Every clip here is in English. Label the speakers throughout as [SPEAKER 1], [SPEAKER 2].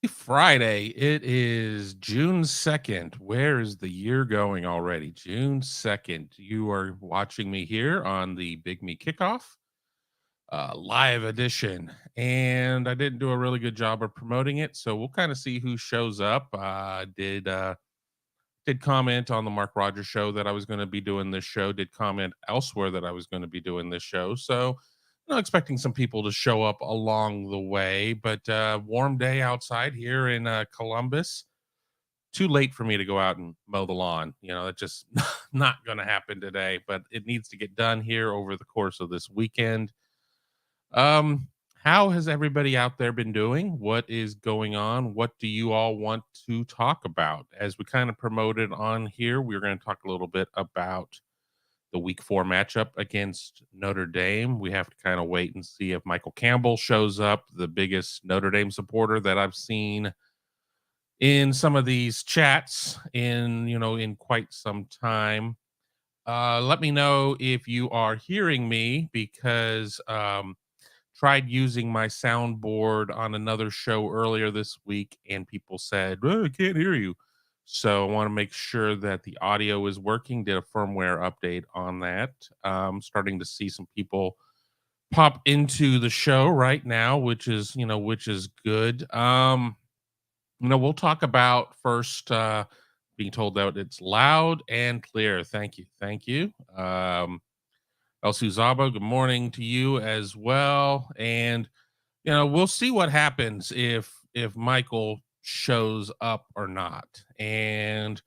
[SPEAKER 1] Friday. It is June 2nd. Where is the year going already? June 2nd. You are watching me here on the Big Me Kickoff live edition. And I didn't do a really good job of promoting it. So we'll kind of see who shows up. Did comment on the Mark Rogers show that I was going to be doing this show, did comment elsewhere that I was going to be doing this show. So expecting some people to show up along the way, but warm day outside here in Columbus. Too late for me to go out and mow the lawn. That's just not going to happen today, but it needs to get done here over the course of this weekend. How has everybody out there been doing? What is going on? What do you all want to talk about? As we kind of promoted on here, we're going to talk a little bit about the week 4 matchup against Notre Dame. We have to kind of wait and see if Michael Campbell shows up, the biggest Notre Dame supporter that I've seen in some of these chats in quite some time. Let me know if you are hearing me, because tried using my soundboard on another show earlier this week and people said, "Oh, I can't hear you." So I want to make sure that the audio is working. Did a firmware update on that. Starting to see some people pop into the show right now, which is good. We'll talk about first being told that it's loud and clear. Thank you. Thank you. El Zabo, good morning to you as well. And we'll see what happens if Michael shows up or not. And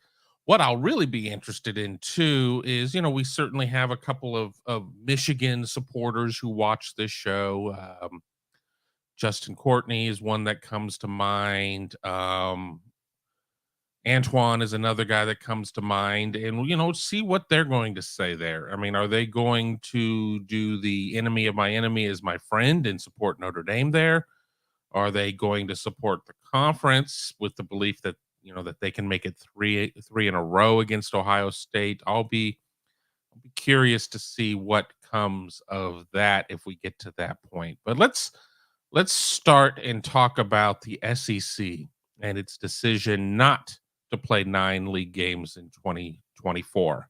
[SPEAKER 1] what I'll really be interested in too is, we certainly have a couple of Michigan supporters who watch this show. Justin Courtney is one that comes to mind. Antoine is another guy that comes to mind, and see what they're going to say there. I mean, are they going to do the enemy of my enemy is my friend and support Notre Dame there? Are they going to support the conference with the belief that that they can make it three in a row against Ohio State? I'll be curious to see what comes of that if we get to that point. But let's start and talk about the SEC and its decision not to play 9 league games in 2024.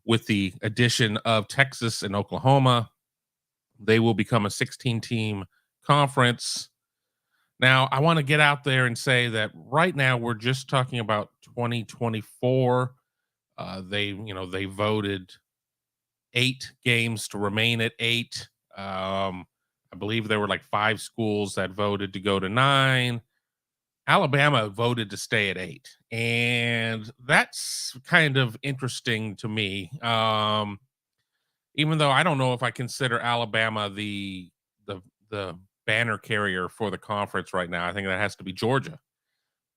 [SPEAKER 1] With the addition of Texas and Oklahoma, they will become a 16-team conference. Now, I want to get out there and say that right now we're just talking about 2024. They voted 8 games to remain at 8. I believe there were like 5 schools that voted to go to 9. Alabama voted to stay at 8, and that's kind of interesting to me. Even though I don't know if I consider Alabama the banner carrier for the conference right now. I think that has to be Georgia.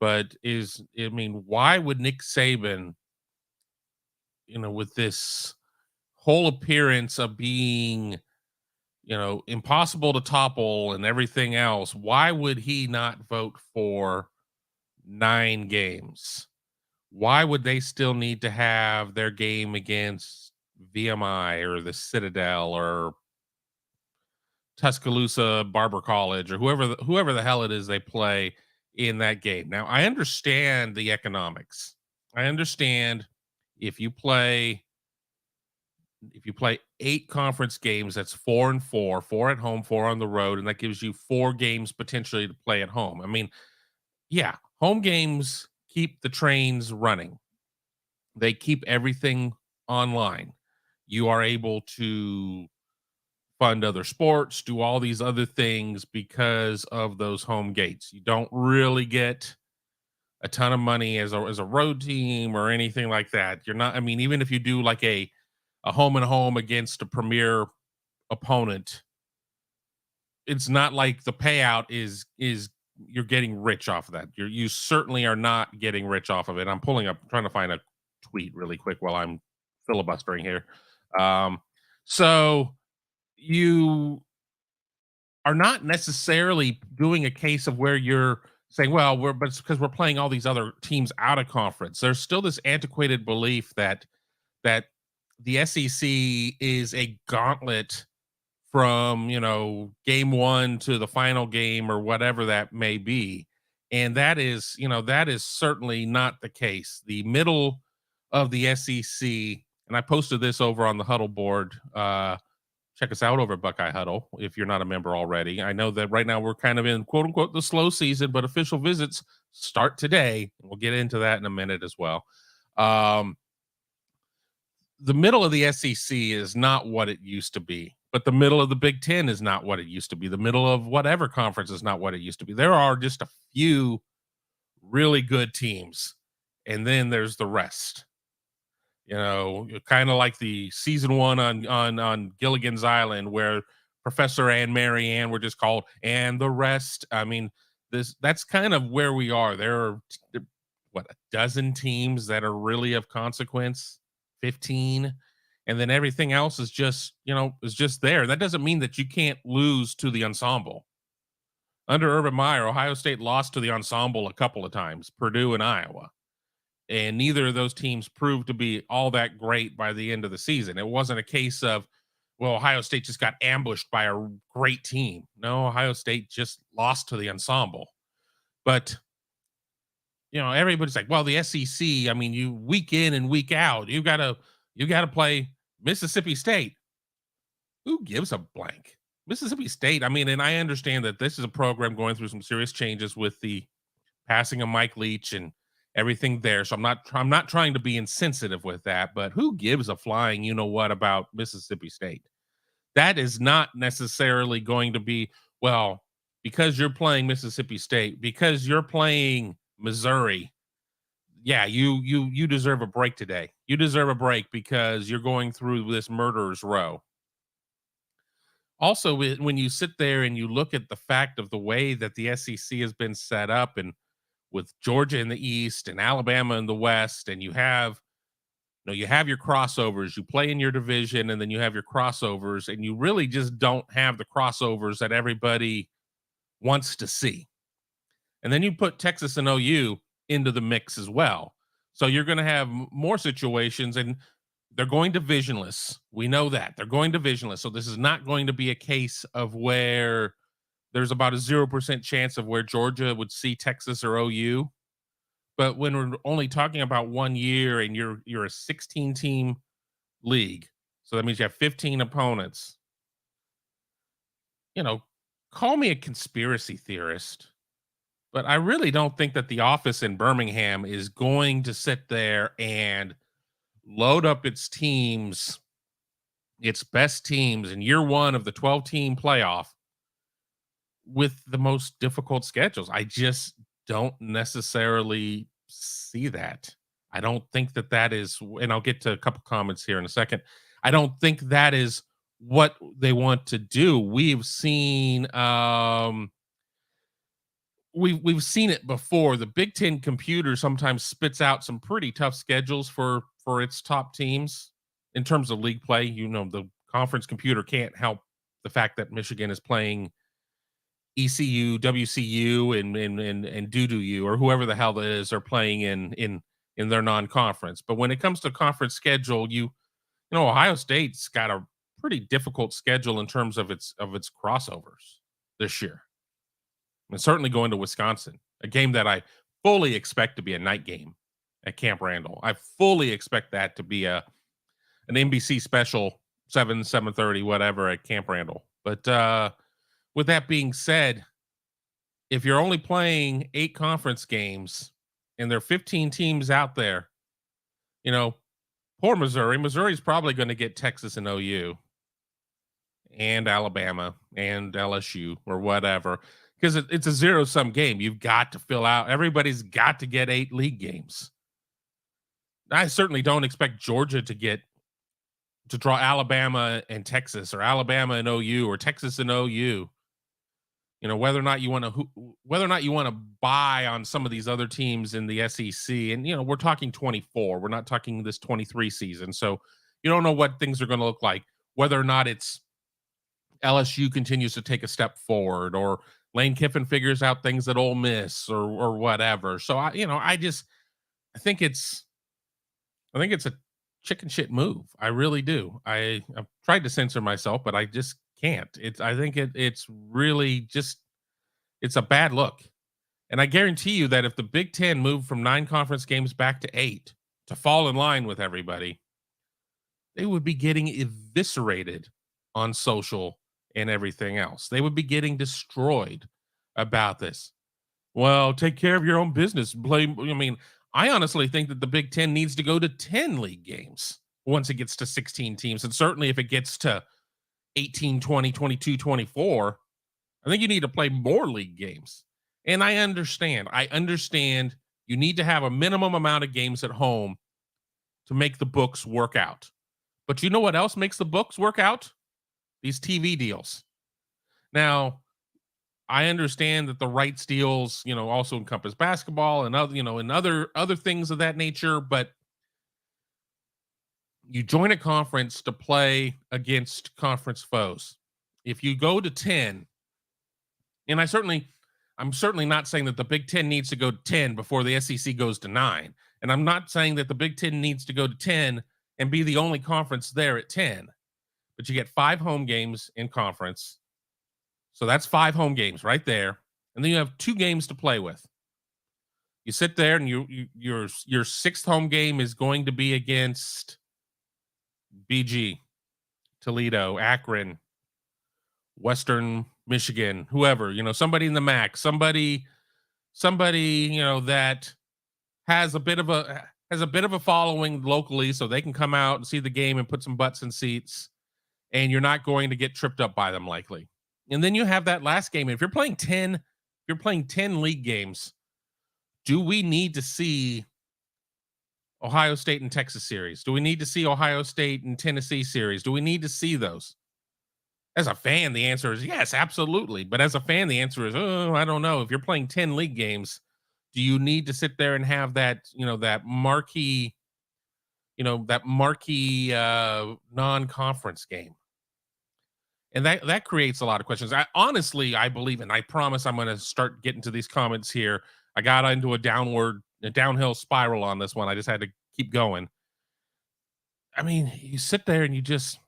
[SPEAKER 1] But why would Nick Saban, with this whole appearance of being impossible to topple and everything else, why would he not vote for 9 games? Why would they still need to have their game against VMI or the Citadel or Tuscaloosa Barber College or whoever the hell it is they play in that game? Now, I understand the economics. I understand if you play 8 conference games, that's 4 and 4, 4 at home, 4 on the road, and that gives you 4 games potentially to play at home. I mean, yeah, home games keep the trains running. They keep everything online. You are able to fund other sports, do all these other things because of those home gates. You don't really get a ton of money as a road team or anything like that. You're not, even if you do like a home and home against a premier opponent, it's not like the payout is you're getting rich off of that. You certainly are not getting rich off of it. I'm trying to find a tweet really quick while I'm filibustering here. So you are not necessarily doing a case of where you're saying, well, but it's because we're playing all these other teams out of conference. There's still this antiquated belief that the SEC is a gauntlet from, game 1 to the final game or whatever that may be. And that is, that is certainly not the case. The middle of the SEC, and I posted this over on the Huddle board. Check us out over at Buckeye Huddle if you're not a member already. I know that right now we're kind of in quote unquote the slow season, but official visits start today. We'll get into that in a minute as well. Um, the middle of the SEC is not what it used to be, but the middle of the Big Ten is not what it used to be. The middle of whatever conference is not what it used to be. There are just a few really good teams, and then there's the rest. Kind of like the season one on Gilligan's Island, where Professor and Mary Ann were just called and the rest. I mean, that's kind of where we are. There are what, a dozen teams that are really of consequence, 15, and then everything else is just, is just there. That doesn't mean that you can't lose to the ensemble. Under Urban Meyer, Ohio State lost to the ensemble a couple of times, Purdue and Iowa. And neither of those teams proved to be all that great by the end of the season. It wasn't a case of, well, Ohio State just got ambushed by a great team. No, Ohio State just lost to the ensemble. But, everybody's like, well, the SEC, I mean, you week in and week out, you gotta play Mississippi State. Who gives a blank? Mississippi State, I mean, and I understand that this is a program going through some serious changes with the passing of Mike Leach and everything there. So I'm not trying to be insensitive with that, but who gives a flying what about Mississippi State? That is not necessarily going to be, well, because you're playing Mississippi State, because you're playing Missouri. Yeah, you deserve a break today. You deserve a break because you're going through this murderer's row. Also, when you sit there and you look at the fact of the way that the SEC has been set up, and with Georgia in the East and Alabama in the West, and you have your crossovers, you play in your division, and then you have your crossovers, and you really just don't have the crossovers that everybody wants to see. And then you put Texas and OU into the mix as well. So you're going to have more situations, and they're going divisionless. We know that. They're going divisionless. So this is not going to be a case of where there's about a 0% chance of where Georgia would see Texas or OU. But when we're only talking about 1 year and you're a 16-team league, so that means you have 15 opponents. Call me a conspiracy theorist, but I really don't think that the office in Birmingham is going to sit there and load up its teams, its best teams in year one of the 12-team playoff with the most difficult schedules. I just don't necessarily see that. I don't think that is, and I'll get to a couple comments here in a second. I don't think that is what they want to do. We've seen we've seen it before. The Big Ten computer sometimes spits out some pretty tough schedules for its top teams in terms of league play. The conference computer can't help the fact that Michigan is playing ECU, WCU, and DoDo-U, or whoever the hell that is, are playing in their non-conference. But when it comes to conference schedule, Ohio State's got a pretty difficult schedule in terms of its crossovers this year. And certainly going to Wisconsin, a game that I fully expect to be a night game at Camp Randall. I fully expect that to be an NBC special, 7:30, whatever, at Camp Randall. But with that being said, if you're only playing 8 conference games and there are 15 teams out there, poor Missouri. Missouri's probably going to get Texas and OU and Alabama and LSU or whatever, because it's a zero-sum game. You've got to fill out. Everybody's got to get 8 league games. I certainly don't expect Georgia to draw Alabama and Texas, or Alabama and OU, or Texas and OU. Whether or not you want to buy on some of these other teams in the SEC, and we're talking 24. We're not talking this 23 season, so you don't know what things are going to look like. Whether or not it's LSU continues to take a step forward, or Lane Kiffin figures out things at Ole Miss, or whatever. So I think it's a chicken shit move. I really do. I've tried to censor myself, but I just can't. It's really just, it's a bad look. And I guarantee you that if the Big Ten moved from 9 conference games back to 8 to fall in line with everybody, they would be getting eviscerated on social and everything else. They would be getting destroyed about this. Well, take care of your own business. I honestly think that the Big Ten needs to go to 10 league games once it gets to 16 teams. And certainly if it gets to 18, 20, 22, 24, I think you need to play more league games. And I understand. You need to have a minimum amount of games at home to make the books work out. But you know what else makes the books work out? These TV deals. Now, I understand that the rights deals, also encompass basketball and other things of that nature, but you join a conference to play against conference foes. If you go to 10, and I'm certainly not saying that the Big Ten needs to go to 10 before the SEC goes to 9. And I'm not saying that the Big Ten needs to go to 10 and be the only conference there at 10. But you get 5 home games in conference. So that's 5 home games right there. And then you have 2 games to play with. You sit there and your 6th home game is going to be against BG, Toledo, Akron, Western Michigan, whoever, somebody in the MAC, somebody, that has a bit of a following locally, so they can come out and see the game and put some butts in seats, and you're not going to get tripped up by them likely. And then you have that last game. If you're playing 10 league games, do we need to see Ohio State and Texas series? Do we need to see Ohio State and Tennessee series? Do we need to see those? As a fan, the answer is yes, absolutely. But as a fan, the answer is, I don't know. If you're playing 10 league games, do you need to sit there and have that, that marquee non-conference game? And that creates a lot of questions. I believe, and I promise I'm going to start getting to these comments here. I got into a downhill spiral on this one. I just had to keep going. I mean, you sit there and you just,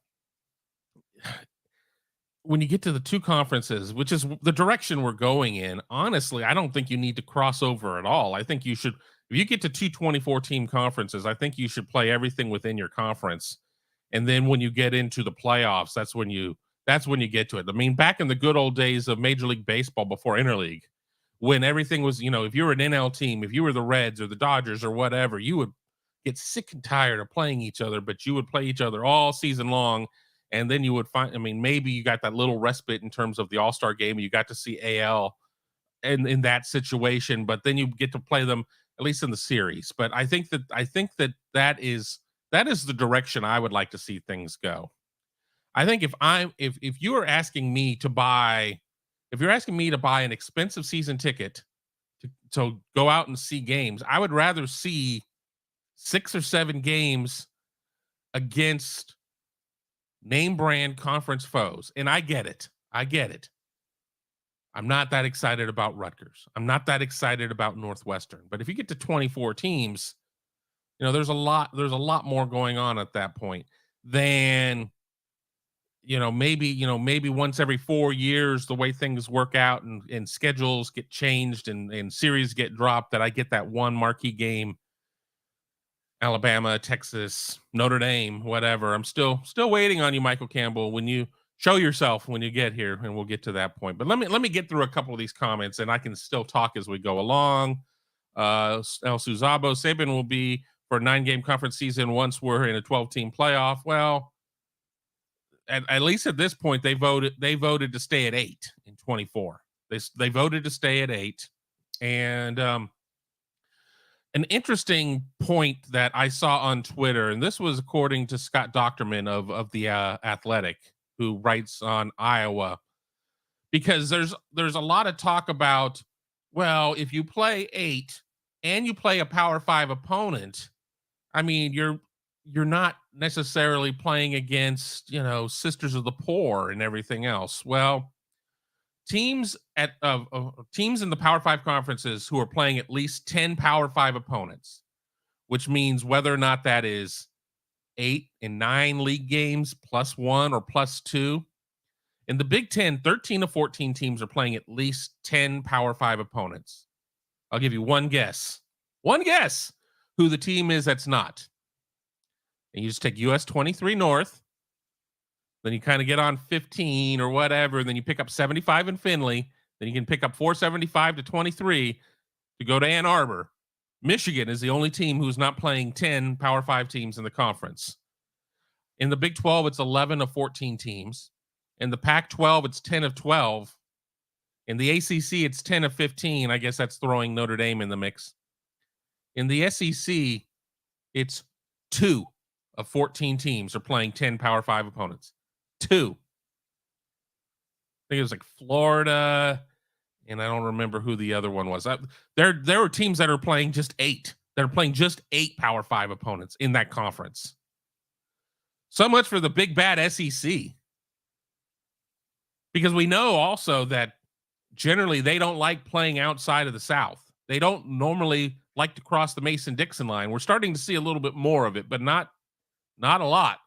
[SPEAKER 1] when you get to the 2 conferences, which is the direction we're going in, honestly, I don't think you need to cross over at all. I think you should, if you get to 2 24-team conferences, I think you should play everything within your conference. And then when you get into the playoffs, that's when you get to it. I mean, back in the good old days of Major League Baseball before Interleague, when everything was, if you were an NL team, if you were the Reds or the Dodgers or whatever, you would get sick and tired of playing each other, but you would play each other all season long. And then you would find, maybe you got that little respite in terms of the All-Star game. You got to see AL in that situation, but then you get to play them at least in the series. But I think that is the direction I would like to see things go. I think if you are asking me to buy, if you're asking me to buy an expensive season ticket to go out and see games, I would rather see 6 or 7 games against name brand conference foes. And I get it. I'm not that excited about Rutgers. I'm not that excited about Northwestern. But if you get to 24 teams, there's a lot more going on at that point than, maybe once every 4 years, the way things work out and schedules get changed and series get dropped, that I get that one marquee game. Alabama, Texas, Notre Dame, whatever. I'm still waiting on you, Michael Campbell, when you show yourself when you get here, and we'll get to that point. But let me get through a couple of these comments, and I can still talk as we go along. El Suzabo, Saban will be for a 9-game conference season once we're in a 12-team playoff. Well, at least at this point, they voted to stay at 8 in 24. They voted to stay at 8, and an interesting point that I saw on Twitter, and this was according to Scott Docterman of the Athletic, who writes on Iowa, because there's a lot of talk about, well, if you play 8 and you play a Power 5 opponent, you're not necessarily playing against, Sisters of the Poor and everything else. Well, teams in the Power 5 conferences who are playing at least 10 Power 5 opponents, which means whether or not that is 8 and 9 league games plus 1 or plus 2. In the Big Ten, 13 to 14 teams are playing at least 10 Power 5 opponents. I'll give you one guess. One guess who the team is that's not. And you just take US 23 North, then you kind of get on 15 or whatever, and then you pick up 75 in Findlay, then you can pick up 475 to 23 to go to Ann Arbor. Michigan is the only team who's not playing 10 Power 5 teams in the conference. In the Big 12, it's 11 of 14 teams. In the Pac 12, it's 10 of 12. In the ACC, it's 10 of 15. I guess that's throwing Notre Dame in the mix. In the SEC, it's 2 of 14 teams are playing 10 Power 5 opponents. 2. I think it was like Florida, and I don't remember who the other one was. There were teams that are playing just 8. That are playing just 8 Power 5 opponents in that conference. So much for the big bad SEC. Because we know also that generally they don't like playing outside of the South. They don't normally like to cross the Mason-Dixon line. We're starting to see a little bit more of it, but not a lot.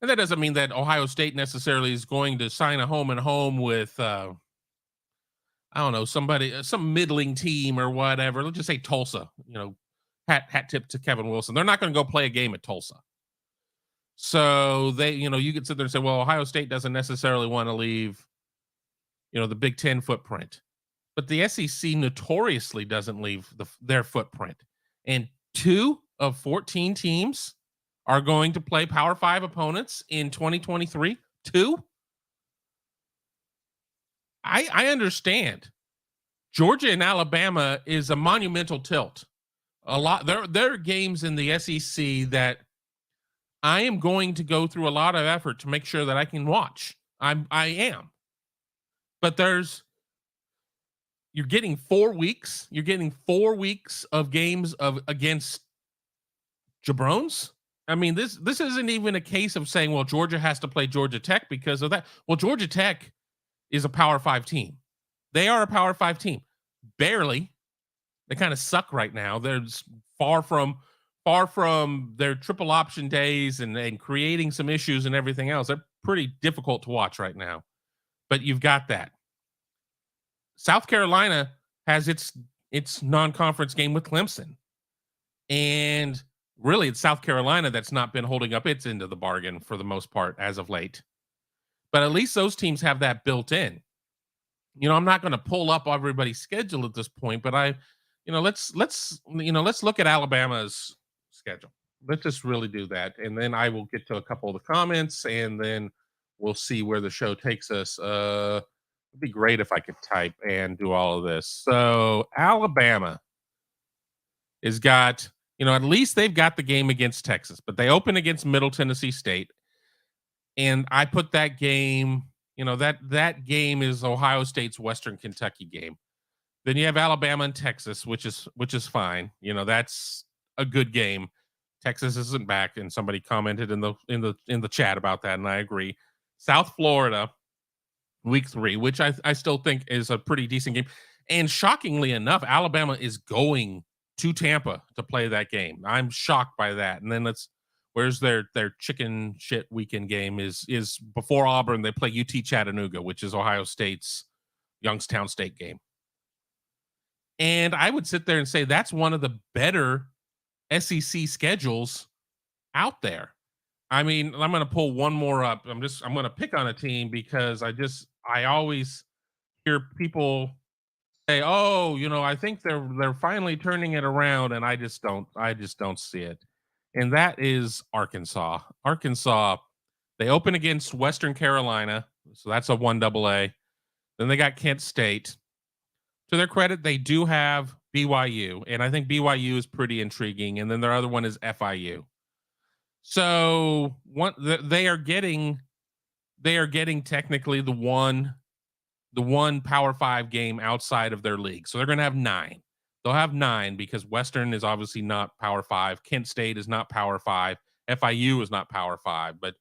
[SPEAKER 1] And that doesn't mean that Ohio State necessarily is going to sign a home and home with, I don't know, somebody, some middling team or whatever. Let's just say Tulsa, hat tip to Kevin Wilson. They're not going to go play a game at Tulsa. So they, you could sit there and say, well, Ohio State doesn't necessarily want to leave, the Big Ten footprint. But the SEC notoriously doesn't leave their footprint. And 2 of 14 teams are going to play Power 5 opponents in 2023. 2? I understand. Georgia and Alabama is a monumental tilt. A lot there are games in the SEC that I am going to go through a lot of effort to make sure that I can watch. I am. But you're getting 4 weeks. You're getting 4 weeks of games against jabrones. I mean, this isn't even a case of saying, well, Georgia has to play Georgia Tech because of that. Well, Georgia Tech is a Power 5 team. They are a Power 5 team. Barely. They kind of suck right now. They're far from their triple option days and creating some issues and everything else. They're pretty difficult to watch right now. But you've got that. South Carolina has its non-conference game with Clemson. And really, it's South Carolina that's not been holding up its end of the bargain for the most part as of late. But at least those teams have that built in. I'm not going to pull up everybody's schedule at this point, but let's look at Alabama's schedule. Let's just really do that. And then I will get to a couple of the comments, and then we'll see where the show takes us. It'd be great if I could type and do all of this. So Alabama has got, at least they've got the game against Texas, but they open against Middle Tennessee State. And I put that game, that game is Ohio State's Western Kentucky game. Then you have Alabama and Texas, which is fine. That's a good game. Texas isn't back, and somebody commented in the chat about that, and I agree. South Florida, week 3, which I still think is a pretty decent game. And shockingly enough, Alabama is going to Tampa to play that game. I'm shocked by that. And then where's their chicken shit weekend game is before Auburn. They play UT Chattanooga, which is Ohio State's Youngstown State game. And I would sit there and say that's one of the better SEC schedules out there. I mean, I'm going to pull one more up. I'm going to pick on a team because I always hear people say, "Oh, I think they're finally turning it around," and I just don't see it. And that is Arkansas. Arkansas, they open against Western Carolina, so that's a 1AA. Then they got Kent State. To their credit, they do have BYU, and I think BYU is pretty intriguing. And then their other one is FIU. So they are getting technically the one Power 5 game outside of their league. So they're going to have 9. They'll have 9 because Western is obviously not Power 5. Kent State is not Power 5. FIU is not Power 5. But,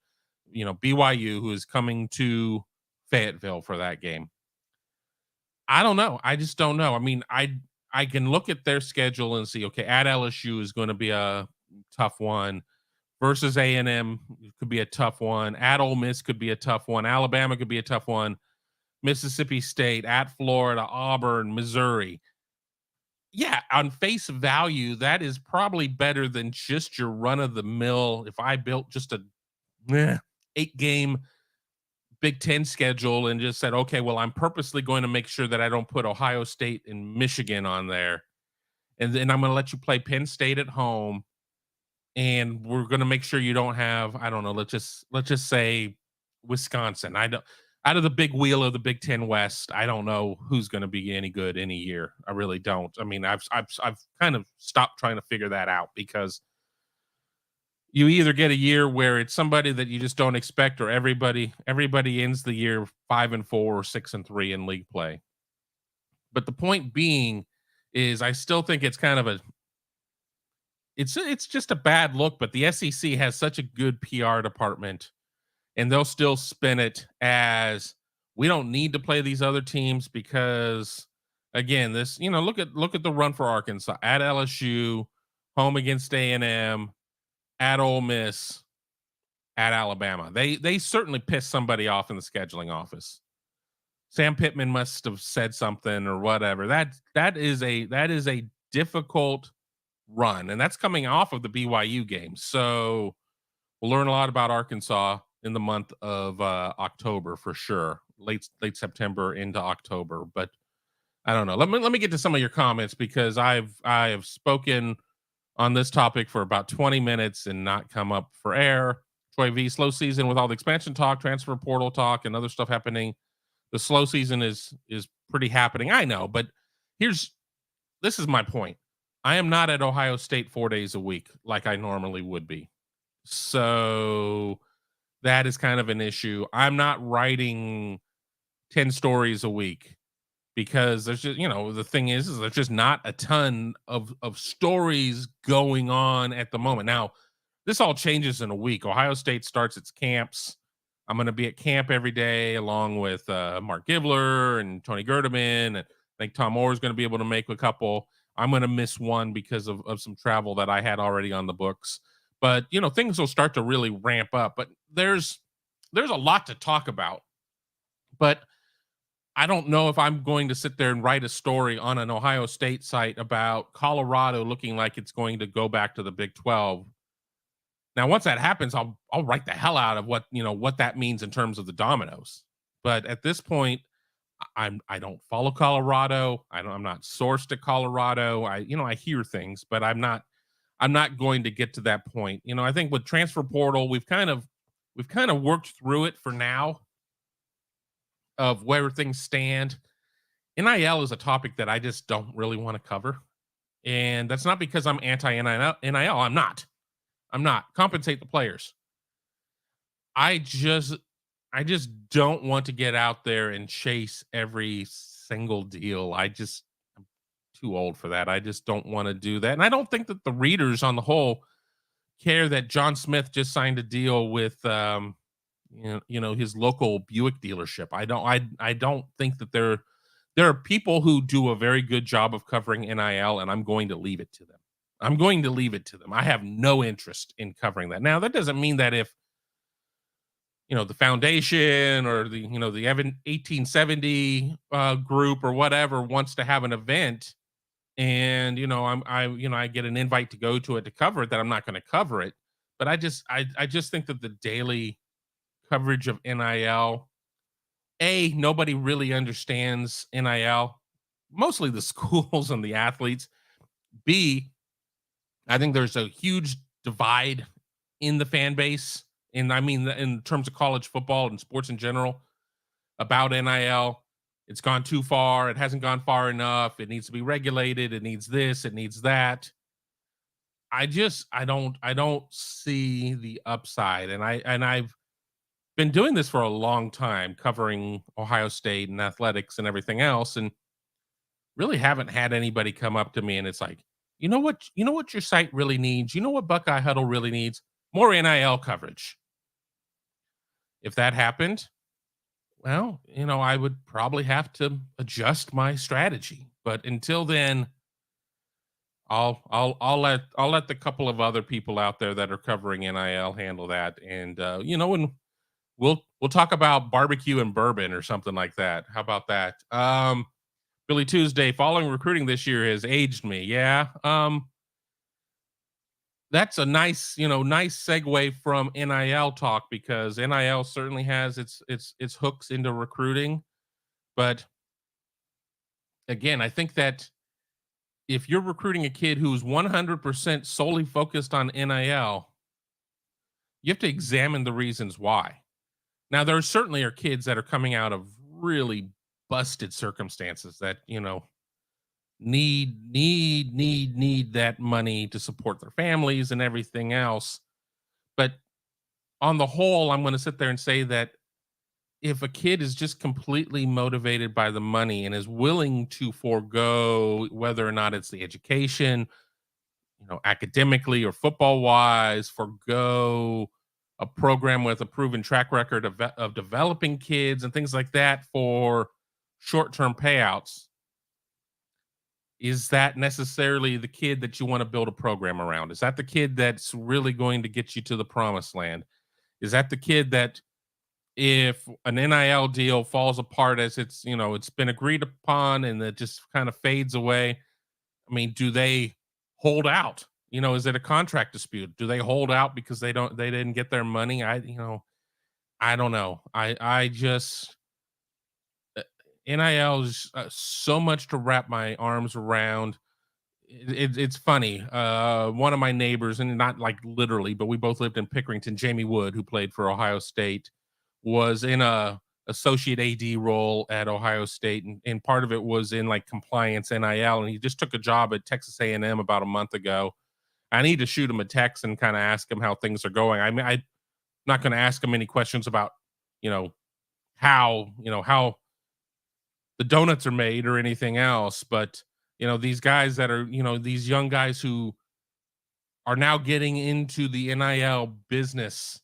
[SPEAKER 1] BYU, who is coming to Fayetteville for that game. I don't know. I just don't know. I mean, I can look at their schedule and see, okay, at LSU is going to be a tough one. Versus A&M could be a tough one. At Ole Miss could be a tough one. Alabama could be a tough one. Mississippi State, at Florida, Auburn, Missouri. yeah, on face value, that is probably better than just your run of the mill. If I built just a 8 game Big Ten schedule and just said, okay, well, I'm purposely going to make sure that I don't put Ohio State and Michigan on there. And then I'm going to let you play Penn State at home. And we're going to make sure you don't have, I don't know, let's just say Wisconsin. I don't, out of the big wheel of the Big Ten West, I don't know who's going to be any good any year. I really don't. I mean, I've kind of stopped trying to figure that out because you either get a year where it's somebody that you just don't expect, or everybody ends the year 5-4 or 6-3 in league play. But the point being is, I still think it's kind of a it's just a bad look. But the SEC has such a good PR department, and they'll still spin it as we don't need to play these other teams because, again, this look at the run for Arkansas at LSU, home against A&M, at Ole Miss, at Alabama. They certainly pissed somebody off in the scheduling office. Sam Pittman must have said something or whatever. That is a difficult run, and that's coming off of the BYU game. So we'll learn a lot about Arkansas in the month of October for sure, late September into October. But I don't know. Let me get to some of your comments because I have spoken on this topic for about 20 minutes and not come up for air. Troy V, slow season with all the expansion talk, transfer portal talk, and other stuff happening. The slow season is pretty happening. I know, but this is my point. I am not at Ohio State 4 days a week like I normally would be. So that is kind of an issue. I'm not writing 10 stories a week because there's just, the thing is there's just not a ton of stories going on at the moment. Now, this all changes in a week. Ohio State starts its camps. I'm going to be at camp every day along with Mark Givler and Tony Gerdeman. And I think Tom Moore is going to be able to make a couple. I'm going to miss one because of some travel that I had already on the books. But, things will start to really ramp up. But there's a lot to talk about. But I don't know if I'm going to sit there and write a story on an Ohio State site about Colorado looking like it's going to go back to the Big 12. Now, once that happens, I'll write the hell out of what that means in terms of the dominoes. But at this point, I don't follow Colorado. I'm not sourced at Colorado. I hear things, but I'm not going to get to that point. I think with transfer portal, we've kind of worked through it for now of where things stand. NIL is a topic that I just don't really want to cover. And that's not because I'm anti NIL. I'm not. Compensate the players. I just don't want to get out there and chase every single deal. I'm too old for that. I just don't want to do that. And I don't think that the readers on the whole care that John Smith just signed a deal with his local Buick dealership. I don't think that there are people who do a very good job of covering NIL, and I'm going to leave it to them. I have no interest in covering that. Now, that doesn't mean that if the foundation or the 1870 group or whatever wants to have an event, and I get an invite to go to it to cover it, that I'm not going to cover it. But I just think that the daily coverage of NIL, nobody really understands NIL, mostly the schools and the athletes. B, I think there's a huge divide in the fan base, and I mean in terms of college football and sports in general, about NIL. It's gone too far. It hasn't gone far enough. It needs to be regulated. It needs this. It needs that. I don't see the upside, and I've been doing this for a long time, covering Ohio State and athletics and everything else, and really haven't had anybody come up to me and it's like, you know what your site really needs? You know what Buckeye Huddle really needs? More NIL coverage. If that happened, well, I would probably have to adjust my strategy. But until then, I'll let the couple of other people out there that are covering NIL handle that. And and we'll talk about barbecue and bourbon or something like that. How about that? Billy Tuesday, following recruiting this year has aged me. Yeah. That's a nice, nice segue from NIL talk because NIL certainly has its hooks into recruiting. But again, I think that if you're recruiting a kid who's 100% solely focused on NIL, you have to examine the reasons why. Now, there certainly are kids that are coming out of really busted circumstances that, need that money to support their families and everything else. But on the whole, I'm going to sit there and say that if a kid is just completely motivated by the money and is willing to forego whether or not it's the education, academically or football wise, forgo a program with a proven track record of developing kids and things like that for short term payouts, is that necessarily the kid that you want to build a program around? Is that the kid that's really going to get you to the promised land? Is that the kid that if an NIL deal falls apart as it's been agreed upon and it just kind of fades away? I mean, do they hold out? Is it a contract dispute? Do they hold out because they didn't get their money? I don't know. I just NIL is so much to wrap my arms around. It's funny. One of my neighbors, and not like literally, but we both lived in Pickerington. Jamie Wood, who played for Ohio State, was in a associate AD role at Ohio State, and part of it was in like compliance NIL, and he just took a job at Texas A&M about a month ago. I need to shoot him a text and kind of ask him how things are going. I mean, I'm not going to ask him any questions about, you know, how the donuts are made or anything else, but these guys that are, these young guys who are now getting into the NIL business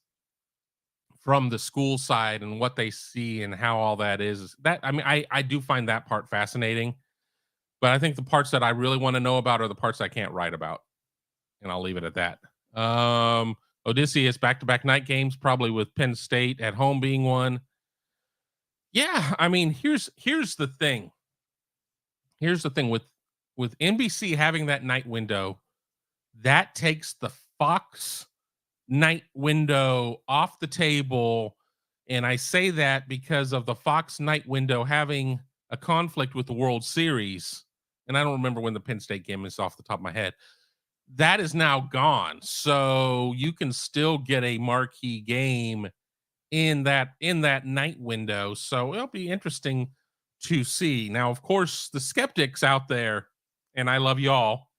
[SPEAKER 1] from the school side and what they see and how all that is that, I mean, I do find that part fascinating, but I think the parts that I really want to know about are the parts I can't write about, and I'll leave it at that. Odysseus back-to-back night games, probably with Penn State at home being one. Yeah, I mean, here's the thing. Here's the thing with NBC having that night window, that takes the Fox night window off the table. And I say that because of the Fox night window having a conflict with the World Series. And I don't remember when the Penn State game is off the top of my head. That is now gone. So you can still get a marquee game in that night window. So it'll be interesting to see. Now, of course, the skeptics out there, and I love y'all,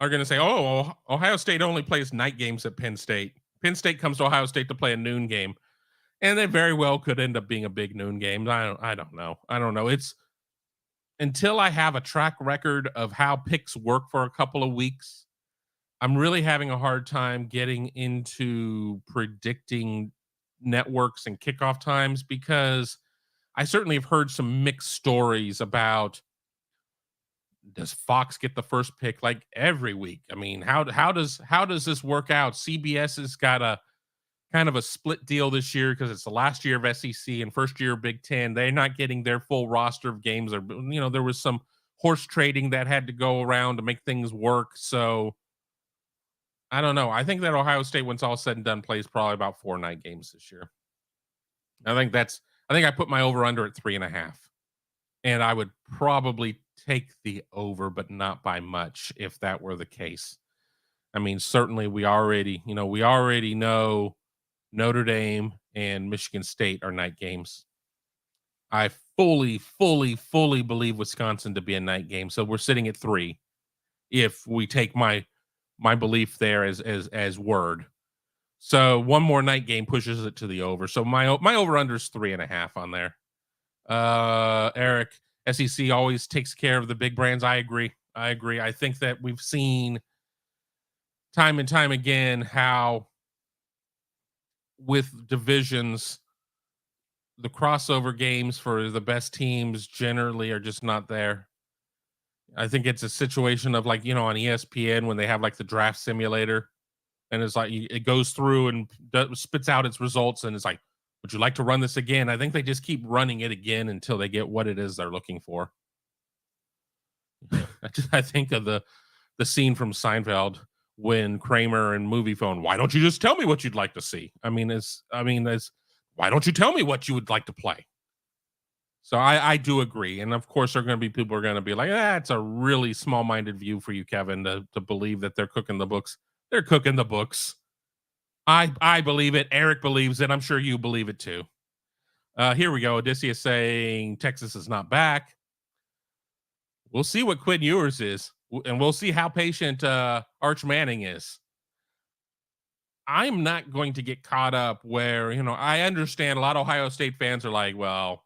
[SPEAKER 1] are going to say, "Oh, Ohio State only plays night games at Penn State. Penn State comes to Ohio State to play a noon game." And they very well could end up being a big noon game. I don't know. I don't know. It's until I have a track record of how picks work for a couple of weeks, I'm really having a hard time getting into predicting networks and kickoff times because I certainly have heard some mixed stories about, does Fox get the first pick like every week? I mean, how does this work out? CBS has got a kind of a split deal this year because it's the last year of SEC and first year of Big Ten. They're not getting their full roster of games. Or there was some horse trading that had to go around to make things work. So I don't know. I think that Ohio State, once all said and done, plays probably about 4 night games this year. I think I put my over under at 3.5. And I would probably take the over, but not by much if that were the case. I mean, certainly we already know Notre Dame and Michigan State are night games. I fully believe Wisconsin to be a night game. So we're sitting at 3 if we take my belief there as word. So one more night game pushes it to the over. So my over under is 3.5 on there. Eric, SEC always takes care of the big brands. I agree. I think that we've seen time and time again how with divisions, the crossover games for the best teams generally are just not there. I think it's a situation of like, on ESPN when they have like the draft simulator and it's like it goes through and spits out its results and it's like, Would you like to run this again? I think they just keep running it again until they get what it is they're looking for. I think of the scene from Seinfeld when Kramer and Movie Phone. Why don't you just tell me what you'd like to see? It's why don't you tell me what you would like to play? So I do agree, and of course, there are going to be people who are going to be like, "It's a really small-minded view for you, Kevin, to believe that they're cooking the books." They're cooking the books. I believe it. Eric believes it. I'm sure you believe it too. Here we go. Odysseus saying Texas is not back. We'll see what Quinn Ewers is, and we'll see how patient Arch Manning is. I'm not going to get caught up where, I understand a lot of Ohio State fans are like, well,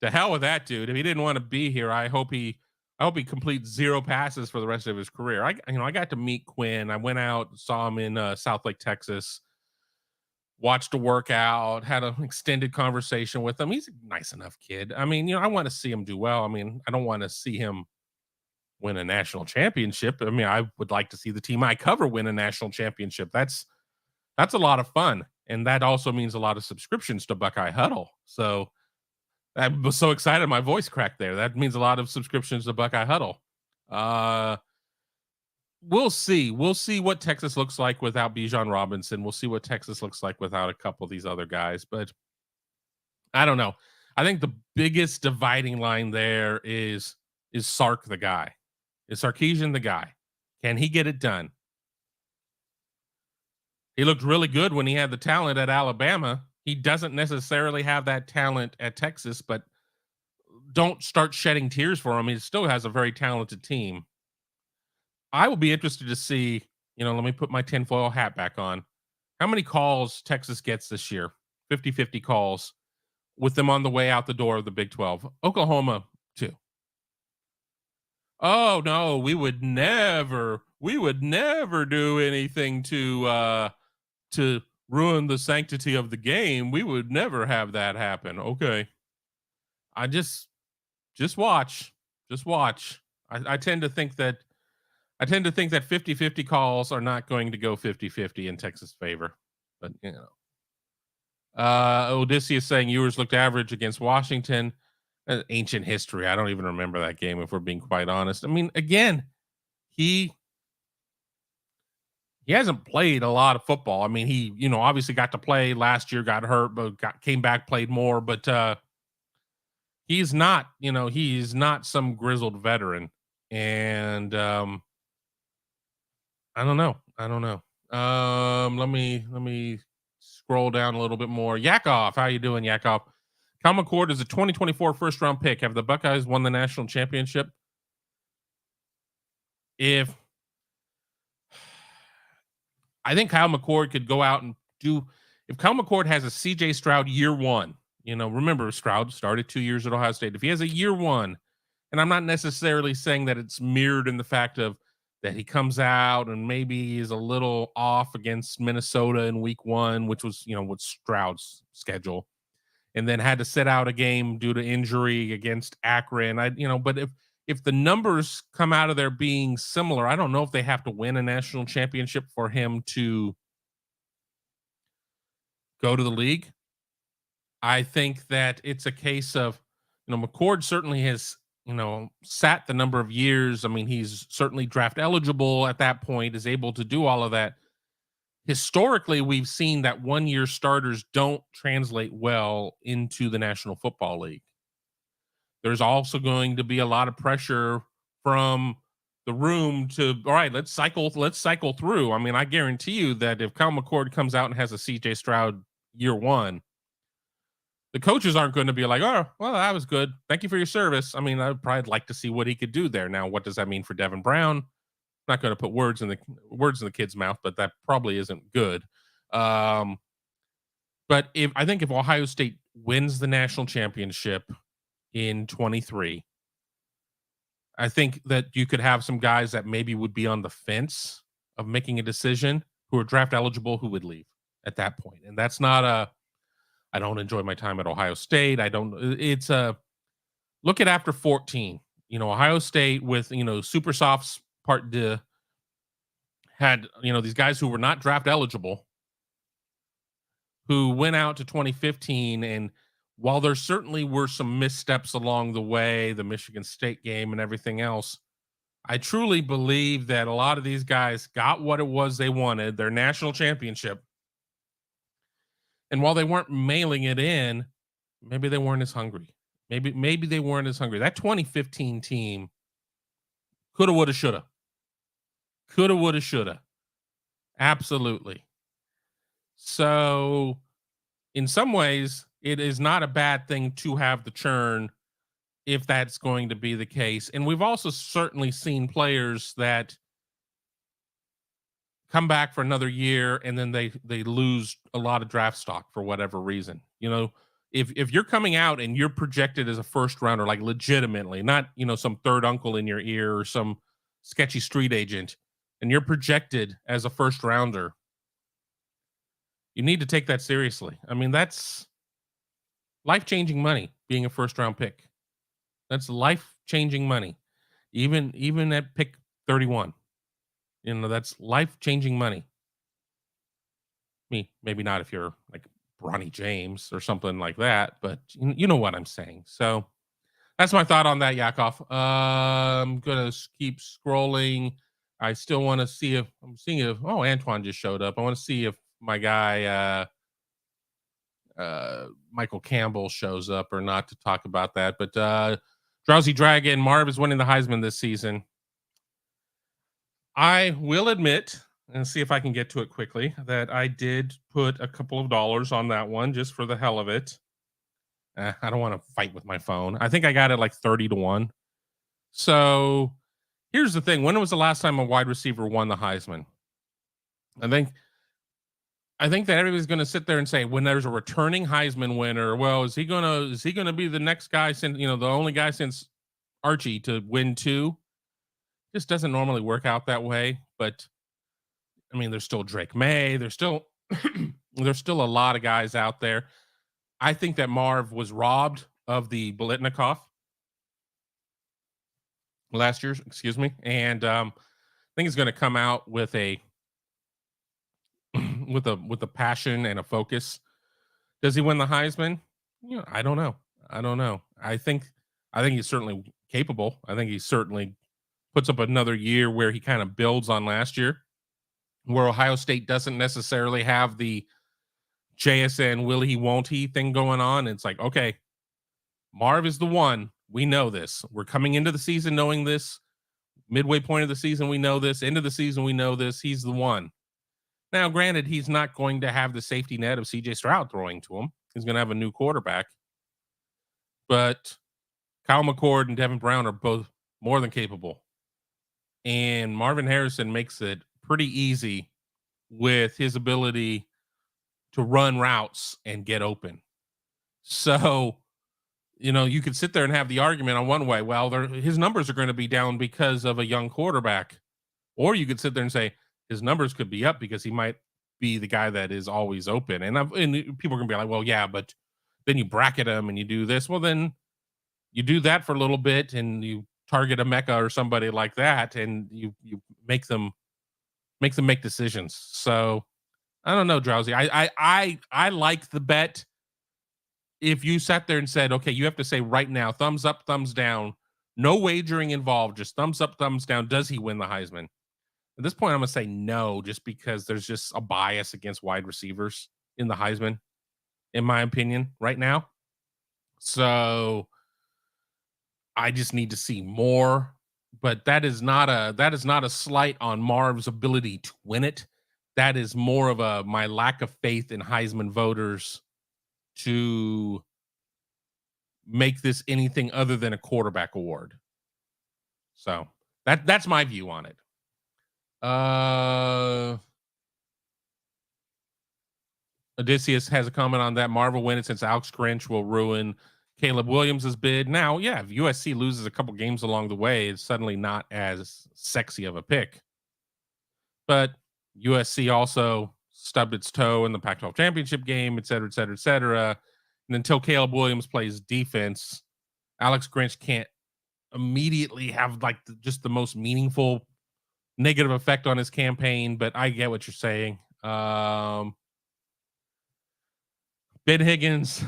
[SPEAKER 1] to hell with that dude. If he didn't want to be here, I hope he completes 0 passes for the rest of his career. I got to meet Quinn. I went out, saw him in South Lake, Texas, watched a workout, had an extended conversation with him. He's a nice enough kid. I want to see him do well. I don't want to see him win a national championship. I would like to see the team I cover win a national championship. That's a lot of fun. And that also means a lot of subscriptions to Buckeye Huddle. So I was so excited my voice cracked there. That means a lot of subscriptions to Buckeye Huddle. We'll see. We'll see what Texas looks like without Bijan Robinson. We'll see what Texas looks like without a couple of these other guys. But I don't know. I think the biggest dividing line there is Sark the guy? Is Sarkisian the guy? Can he get it done? He looked really good when he had the talent at Alabama. He doesn't necessarily have that talent at Texas, but don't start shedding tears for him. He still has a very talented team. I will be interested to see, let me put my tinfoil hat back on. How many calls Texas gets this year? 50-50 calls with them on the way out the door of the Big 12. Oklahoma, too. Oh, no, we would never do anything to ruin the sanctity of the game. We would never have that happen. Okay. I just watch. Just watch. I tend to think that 50-50 calls are not going to go 50-50 in Texas' favor. But Odysseus saying Ewers looked average against Washington. Ancient history. I don't even remember that game, if we're being quite honest. Again, he hasn't played a lot of football. He, obviously got to play last year, got hurt, but came back, played more. But he's not, he's not some grizzled veteran. And I don't know. Let me scroll down a little bit more. Yakov, how you doing, Yakov? Kyle McCord is a 2024 first-round pick. Have the Buckeyes won the national championship? I think Kyle McCord could go out and if Kyle McCord has a CJ Stroud year one, remember Stroud started 2 years at Ohio State. If he has a year one, and I'm not necessarily saying that it's mirrored in the fact of that he comes out and maybe is a little off against Minnesota in week 1, which was, with Stroud's schedule, and then had to sit out a game due to injury against Akron. But if the numbers come out of there being similar, I don't know if they have to win a national championship for him to go to the league. I think that it's a case of, McCord certainly has, sat the number of years. He's certainly draft eligible at that point, is able to do all of that. Historically, we've seen that 1-year starters don't translate well into the National Football League. There's also going to be a lot of pressure from the room to, all right, let's cycle through. I guarantee you that if Kyle McCord comes out and has a CJ Stroud year 1, the coaches aren't going to be like, oh, well, that was good. Thank you for your service. I'd probably like to see what he could do there. Now, what does that mean for Devin Brown? I'm not going to put words in the kid's mouth, but that probably isn't good. But I think if Ohio State wins the national championship in 23, I think that you could have some guys that maybe would be on the fence of making a decision who are draft eligible who would leave at that point. And that's not I don't enjoy my time at Ohio State. It's look at after 14, Ohio State with, super softs part had, these guys who were not draft eligible, who went out to 2015. And while there certainly were some missteps along the way, the Michigan State game and everything else, I truly believe that a lot of these guys got what it was they wanted, their national championship. And while they weren't mailing it in, maybe they weren't as hungry. Maybe they weren't as hungry. That 2015 team coulda, woulda, shoulda. Coulda, woulda, shoulda. Absolutely. So, in some ways, it is not a bad thing to have the churn if that's going to be the case. And we've also certainly seen players that come back for another year and then they lose a lot of draft stock for whatever reason. If you're coming out and you're projected as a first rounder, like legitimately, not some third uncle in your ear or some sketchy street agent, and you're projected as a first rounder, you need to take that seriously. I mean, that's life-changing money being a first round pick. That's life-changing money. Even at pick 31. That's life-changing money. Maybe not if you're like Bronny James or something like that, but you know what I'm saying. So that's my thought on that, Yakov. I'm gonna keep scrolling. I still want to see if I'm seeing if Antoine just showed up. I want to see if my guy Michael Campbell shows up or not to talk about that. But Drowsy Dragon, Marv is winning the Heisman this season. I will admit, and see if I can get to it quickly, that I did put a couple of dollars on that one just for the hell of it. I don't want to fight with my phone. I think I got it like 30-1. So here's the thing. When was the last time a wide receiver won the Heisman? I think that everybody's going to sit there and say, when there's a returning Heisman winner, well, is he gonna be the next guy since the only guy since Archie to win two? Just doesn't normally work out that way. But I mean, there's still Drake May. There's still there's still a lot of guys out there. I think that Marv was robbed of the Bolitnikoff last year, excuse me, and I think he's going to come out with a with a passion and a focus. Does he win the Heisman? I don't know. I think he's certainly capable. I think he certainly puts up another year where he kind of builds on last year, where Ohio State doesn't necessarily have the JSN will he won't he thing going on. It's like, okay, Marv is the one. We know this. We're coming into the season knowing this. Midway point of the season, we know this. End of the season, we know this. He's the one. Now, granted, he's not going to have the safety net of CJ Stroud throwing to him. He's going to have a new quarterback. But Kyle McCord and Devin Brown are both more than capable. And Marvin Harrison makes it pretty easy with his ability to run routes and get open. So, you could sit there and have the argument on one way, well, his numbers are going to be down because of a young quarterback. Or you could sit there and say his numbers could be up because he might be the guy that is always open. And people are going to be like, well, yeah, but then you bracket him and you do this. Well, then you do that for a little bit and you target a Mecca or somebody like that, and you make them make decisions. So I don't know, Drowsy. I like the bet. If you sat there and said, okay, you have to say right now, thumbs up, thumbs down, no wagering involved, just thumbs up, thumbs down. Does he win the Heisman? At this point, I'm going to say no, just because there's just a bias against wide receivers in the Heisman, in my opinion, right now. So I just need to see more. But that is not a slight on Marv's ability to win it. That is more of my lack of faith in Heisman voters to make this anything other than a quarterback award. So that's my view on it. Odysseus has a comment on that. Marv will win it since Alex Grinch will ruin Caleb Williams' bid. Now, yeah, if USC loses a couple games along the way, it's suddenly not as sexy of a pick. But USC also stubbed its toe in the Pac-12 championship game, et cetera, et cetera, et cetera. And until Caleb Williams plays defense, Alex Grinch can't immediately have like just the most meaningful negative effect on his campaign. But I get what you're saying. Ben Higgins.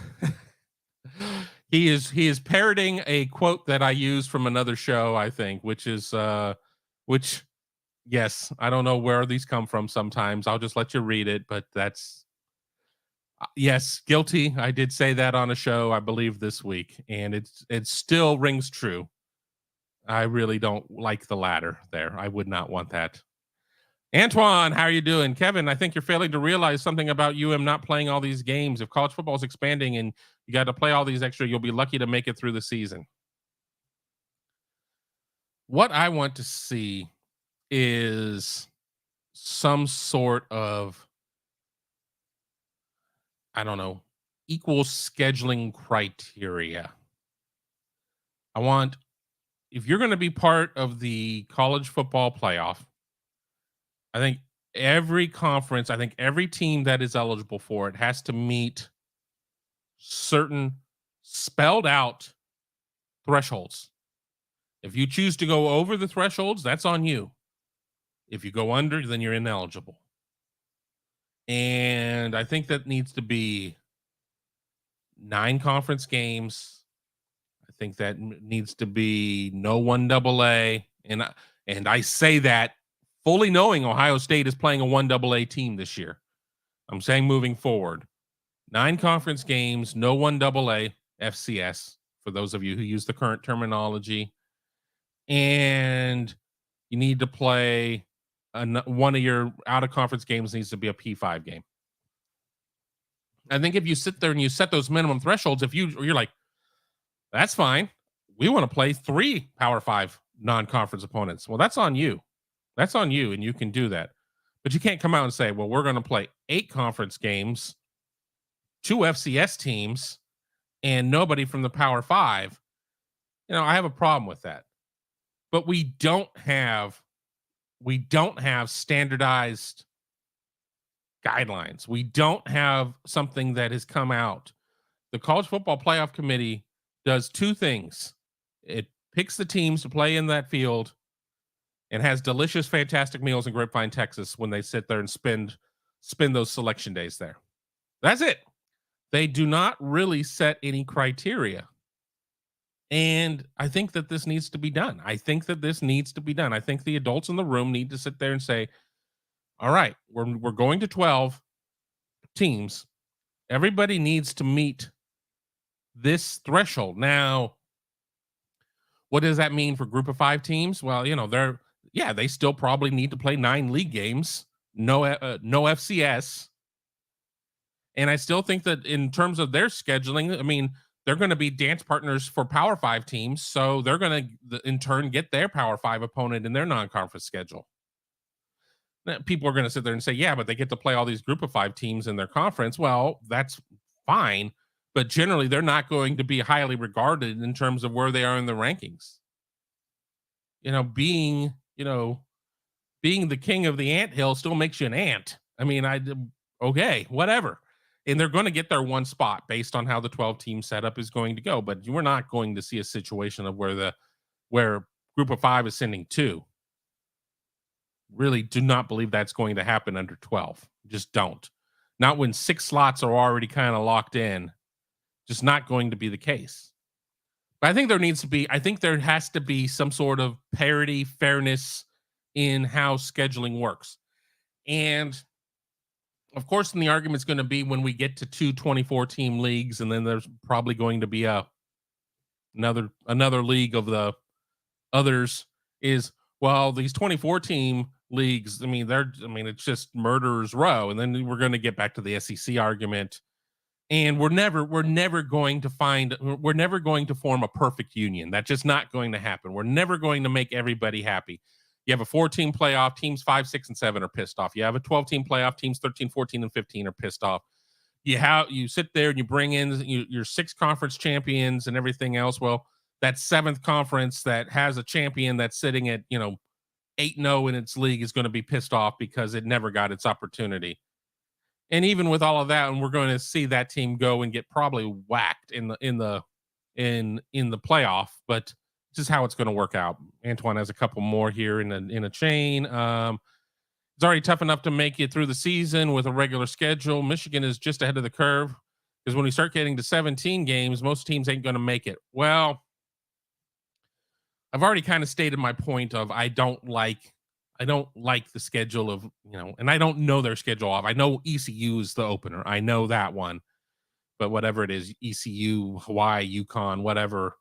[SPEAKER 1] He is parroting a quote that I used from another show, I think, which is which yes, I don't know where these come from sometimes. I'll just let you read it, but that's yes, guilty. I did say that on a show, I believe, this week, and it still rings true. I really don't like the latter there. I would not want that. Antoine, how are you doing? Kevin, I think you're failing to realize something about not playing all these games. If college football is expanding and you got to play all these extra, you'll be lucky to make it through the season. What I want to see is some sort of, I don't know, equal scheduling criteria. I want, if you're going to be part of the college football playoff, I think every conference, I think every team that is eligible for it has to meet certain spelled out thresholds. If you choose to go over the thresholds, that's on you. If you go under, then you're ineligible. And I think that needs to be 9 conference games. I think that needs to be no 1AA. And I say that fully knowing Ohio State is playing a 1AA team this year. I'm saying moving forward, 9 conference games, no 1AA FCS, for those of you who use the current terminology. And you need to play one of your out of conference games needs to be a P5 game. I think if you sit there and you set those minimum thresholds, if you're like, that's fine, we want to play 3 Power 5 non-conference opponents. Well, that's on you. That's on you, and you can do that. But you can't come out and say, well, we're going to play 8 conference games, 2 FCS teams, and nobody from the Power 5. I have a problem with that. But we don't have standardized guidelines. We don't have something that has come out. The College Football Playoff Committee does 2 things. It picks the teams to play in that field and has delicious, fantastic meals in Grapevine, Texas when they sit there and spend those selection days there. That's it. They do not really set any criteria. And I think that this needs to be done. I think the adults in the room need to sit there and say, all right, we're going to 12 teams. Everybody needs to meet this threshold. Now, what does that mean for group of 5 teams? Well, they still probably need to play 9 league games, no FCS. And I still think that in terms of their scheduling, I mean, they're going to be dance partners for Power 5 teams. So they're going to, in turn, get their Power 5 opponent in their non-conference schedule. Now, people are going to sit there and say, yeah, but they get to play all these group of 5 teams in their conference. Well, that's fine. But generally, they're not going to be highly regarded in terms of where they are in the rankings. Being the king of the anthill still makes you an ant. I mean, okay, whatever. And they're going to get their one spot based on how the 12-team setup is going to go. But we're not going to see a situation of where group of 5 is sending 2. Really do not believe that's going to happen under 12. Just don't. Not when 6 slots are already kind of locked in. Just not going to be the case. But I think there has to be some sort of parity, fairness in how scheduling works. And of course, the argument's going to be when we get to 2 24-team leagues, and then there's probably going to be another league of the others is, well, these 24-team leagues, it's just murderer's row. And then we're going to get back to the SEC argument. And we're never going to form a perfect union. That's just not going to happen. We're never going to make everybody happy. You have a 4-team playoff, teams 5, 6, and 7 are pissed off. You have a 12-team playoff, teams 13, 14, and 15 are pissed off. You sit there and you bring in your 6 conference champions and everything else. Well, that 7th conference that has a champion that's sitting at 8-0 in its league is going to be pissed off because it never got its opportunity. And even with all of that, and we're going to see that team go and get probably whacked in the playoff, but just how it's going to work out. Antoine has a couple more here in a chain. It's already tough enough to make it through the season with a regular schedule. Michigan is just ahead of the curve. Because when we start getting to 17 games, most teams ain't going to make it. Well, I've already kind of stated my point of I don't like the schedule of, and I don't know their schedule off. I know ECU is the opener. I know that one. But whatever it is, ECU, Hawaii, UConn, whatever.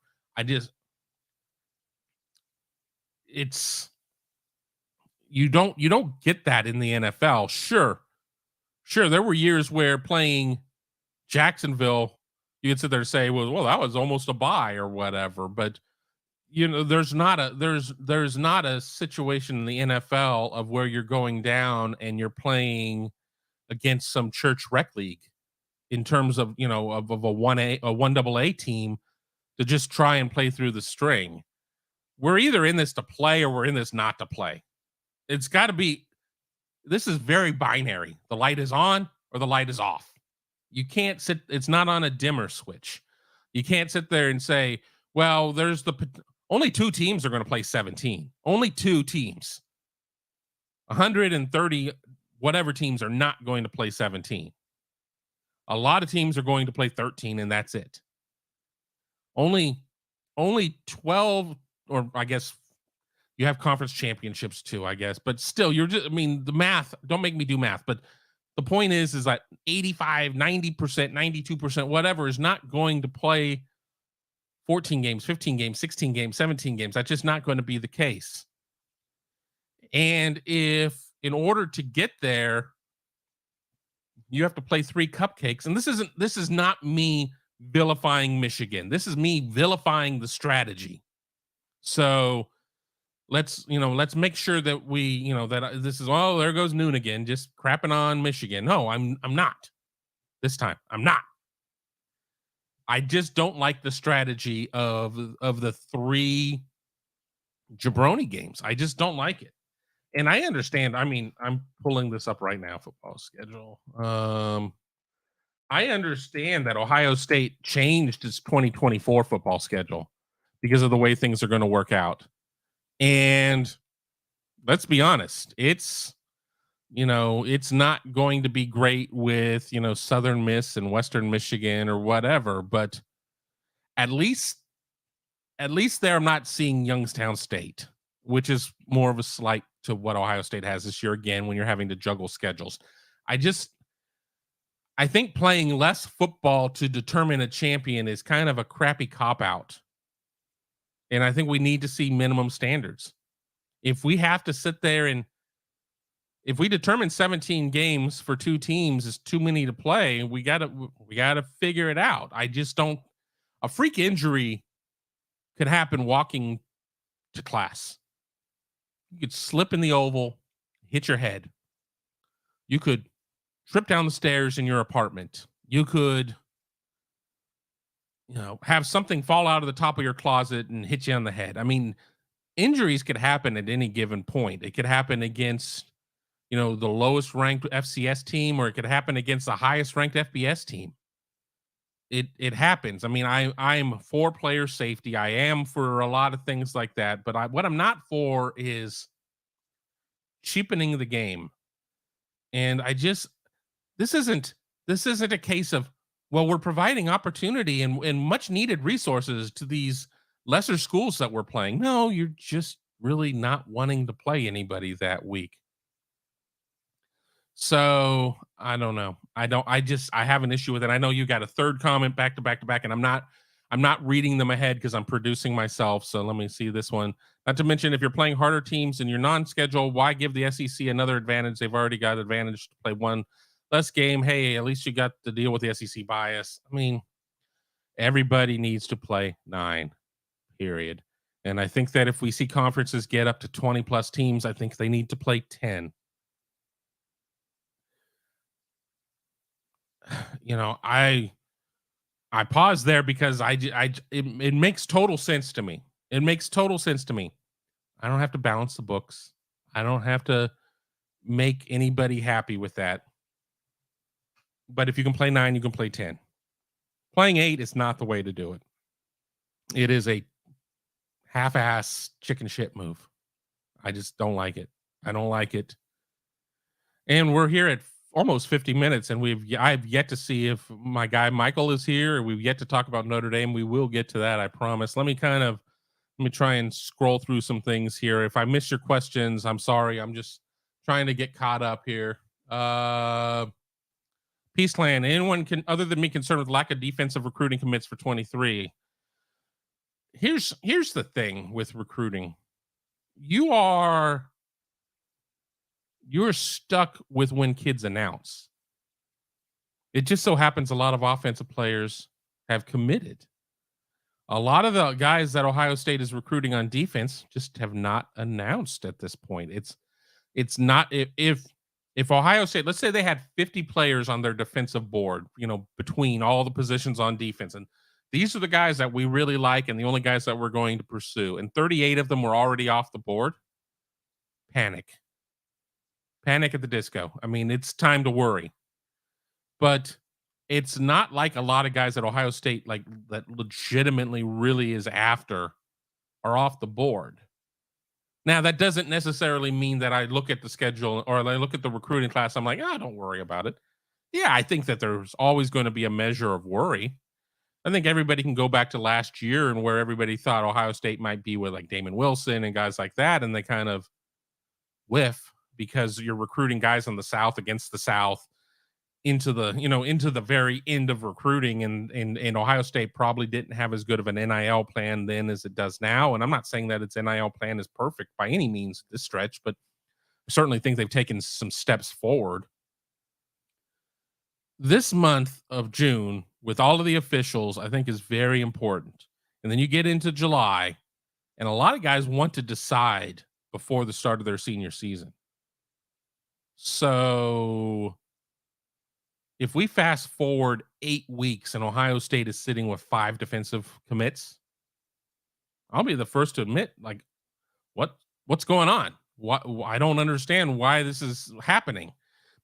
[SPEAKER 1] It's you don't get that in the NFL. Sure, there were years where playing Jacksonville, you could sit there and say, well, that was almost a bye or whatever. But there's not a situation in the NFL of where you're going down and you're playing against some church rec league in terms of of a 1AA team to just try and play through the string. We're either in this to play or we're in this not to play. It's got to be. This is very binary. The light is on or the light is off. You can't sit. It's not on a dimmer switch. You can't sit there and say, well, only 2 teams are going to play 17. Only 2 teams. 130 whatever teams are not going to play 17. A lot of teams are going to play 13, and that's it. Only 12, or I guess you have conference championships too, I guess. But still, the math, don't make me do math. But the point is that 85, 90%, 92%, whatever, is not going to play 14 games, 15 games, 16 games, 17 games. That's just not going to be the case. And if in order to get there, you have to play 3 cupcakes, and this is not me vilifying Michigan. This is me vilifying the strategy. So let's make sure that we, that this is, oh, there goes Noon again, just crapping on Michigan. No, I'm not. This time, I'm not. I just don't like the strategy of the 3 jabroni games. I just don't like it. And I understand. I mean, I'm pulling this up right now, football schedule. I understand that Ohio State changed its 2024 football schedule because of the way things are going to work out. And let's be honest, it's not going to be great with, Southern Miss and Western Michigan or whatever, but at least there I'm not seeing Youngstown State, which is more of a slight to what Ohio State has this year again when you're having to juggle schedules. I think playing less football to determine a champion is kind of a crappy cop-out. And I think we need to see minimum standards. If we have to sit there and if we determine 17 games for 2 teams is too many to play, we gotta figure it out. I just don't. A freak injury could happen walking to class. You could slip in the oval, hit your head. You could trip down the stairs in your apartment. You could, have something fall out of the top of your closet and hit you on the head. I mean, injuries could happen at any given point. It could happen against, the lowest ranked FCS team, or it could happen against the highest ranked FBS team. It happens. I mean, I'm for player safety. I am for a lot of things like that. But what I'm not for is cheapening the game. And this isn't a case of, well, we're providing opportunity and much needed resources to these lesser schools that we're playing. No, you're just really not wanting to play anybody that week. So I don't know. I have an issue with it. I know you got a third comment back to back to back, and I'm not reading them ahead because I'm producing myself. So let me see this one. Not to mention, if you're playing harder teams in your non-schedule, why give the SEC another advantage? They've already got advantage to play one less game. Hey, at least you got to deal with the SEC bias. I mean, everybody needs to play 9, period. And I think that if we see conferences get up to 20 plus teams, I think they need to play 10. I pause there because it makes total sense to me. It makes total sense to me. I don't have to balance the books. I don't have to make anybody happy with that. But if you can play 9, you can play 10. Playing 8 is not the way to do it. It is a half-ass chicken shit move. I just don't like it. I don't like it. And we're here at almost 50 minutes, and I've yet to see if my guy Michael is here, or we've yet to talk about Notre Dame. We will get to that, I promise. Let me try and scroll through some things here. If I miss your questions, I'm sorry. I'm just trying to get caught up here. Peaceland. Anyone can other than me concerned with lack of defensive recruiting commits for 23? Here's the thing with recruiting. You're stuck with when kids announce. It just so happens a lot of offensive players have committed. A lot of the guys that Ohio State is recruiting on defense just have not announced at this point. It's not if Ohio State, let's say they had 50 players on their defensive board, between all the positions on defense, and these are the guys that we really like and the only guys that we're going to pursue, and 38 of them were already off the board. Panic at the disco. I mean, it's time to worry. But it's not like a lot of guys at Ohio State, like, that legitimately really is after, are off the board. Now, that doesn't necessarily mean that I look at the schedule or I look at the recruiting class, I'm like, "Oh, don't worry about it." Yeah, I think that there's always gonna be a measure of worry. I think everybody can go back to last year and where everybody thought Ohio State might be with, like, Damon Wilson and guys like that, and they kind of whiff because you're recruiting guys on the South against the South into the very end of recruiting, and Ohio State probably didn't have as good of an NIL plan then as it does now. And I'm not saying that its NIL plan is perfect by any means this stretch, but I certainly think they've taken some steps forward. This month of June, with all of the officials, I think is very important. And then you get into July, and a lot of guys want to decide before the start of their senior season. So if we fast forward 8 weeks and Ohio State is sitting with 5 defensive commits, I'll be the first to admit, like, what's going on? What I don't understand why this is happening.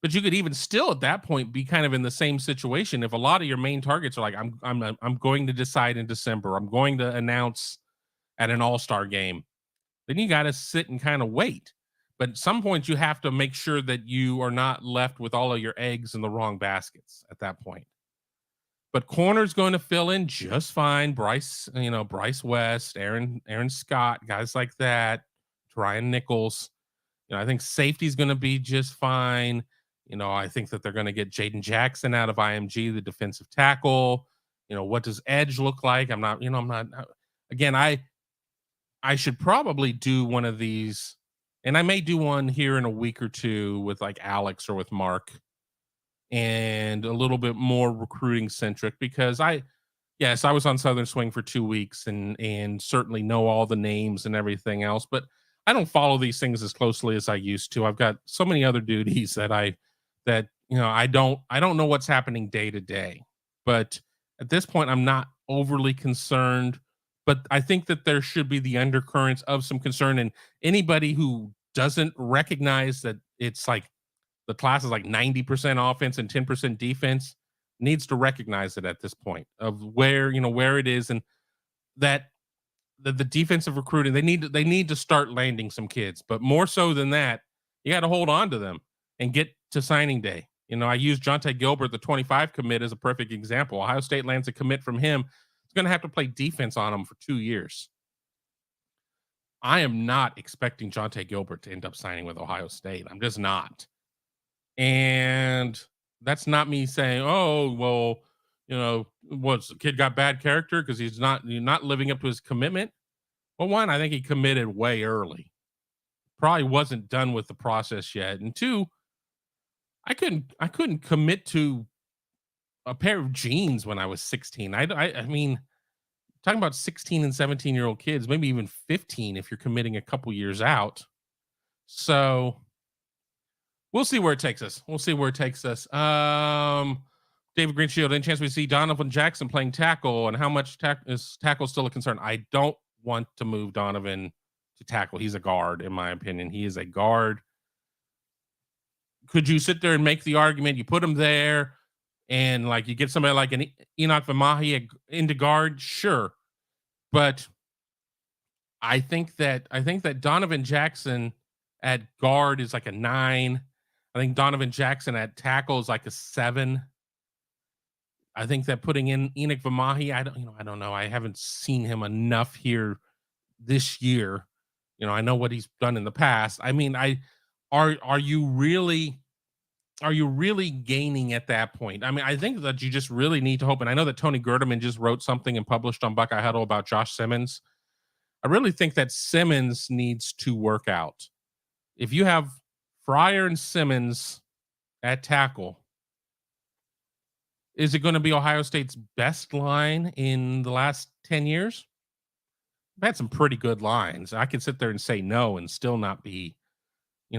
[SPEAKER 1] But you could even still at that point be kind of in the same situation if a lot of your main targets are like, I'm going to decide in December. I'm going to announce at an All-Star game. Then you got to sit and kind of wait. But at some point, you have to make sure that you are not left with all of your eggs in the wrong baskets at that point. But corner's going to fill in just fine. Bryce West, Aaron Scott, guys like that, Ryan Nichols. I think safety's going to be just fine. I think that they're going to get Jaden Jackson out of IMG, the defensive tackle. What does edge look like? I'm not. Again, I should probably do one of these, and I may do one here in a week or two with like Alex or with Mark, and a little bit more recruiting centric because I was on Southern Swing for 2 weeks and certainly know all the names and everything else, but I don't follow these things as closely as I used to. I've got so many other duties that I don't know what's happening day to day. But at this point, I'm not overly concerned. But I think that there should be the undercurrents of some concern. And anybody who doesn't recognize that it's like the class is like 90% offense and 10% defense needs to recognize it at this point of where it is, and that the defensive recruiting, they need to start landing some kids, but more so than that, you got to hold on to them and get to signing day. I use Jonte Gilbert, the 25 commit, as a perfect example. Ohio State lands a commit from him. It's going to have to play defense on him for 2 years. I am not expecting Jonte Gilbert to end up signing with Ohio State. I'm just not. And that's not me saying, "Oh, well, what's the kid got bad character because he's not living up to his commitment." Well, one, I think he committed way early. Probably wasn't done with the process yet. And two, I couldn't commit to a pair of jeans when I was 16. I mean, talking about 16 and 17-year-old kids, maybe even 15 if you're committing a couple years out. So we'll see where it takes us. David Greenshield, any chance we see Donovan Jackson playing tackle, and how much is tackle still a concern? I don't want to move Donovan to tackle. He's a guard, in my opinion. He is a guard. Could you sit there and make the argument? You put him there, and like you get somebody like an Enoch Vamahi into guard, sure. But I think that Donovan Jackson at guard is like a 9. I think Donovan Jackson at tackle is like a 7. I think that putting in Enoch Vamahi, I don't know. I haven't seen him enough here this year. I know what he's done in the past. I mean, I are you really are you really gaining at that point? I mean, I think that you just really need to hope. And I know that Tony Gerdeman just wrote something and published on Buckeye Huddle about Josh Simmons. I really think that Simmons needs to work out. If you have Fryer and Simmons at tackle, is it going to be Ohio State's best line in the last 10 years? I've had some pretty good lines. I can sit there and say no and still not be,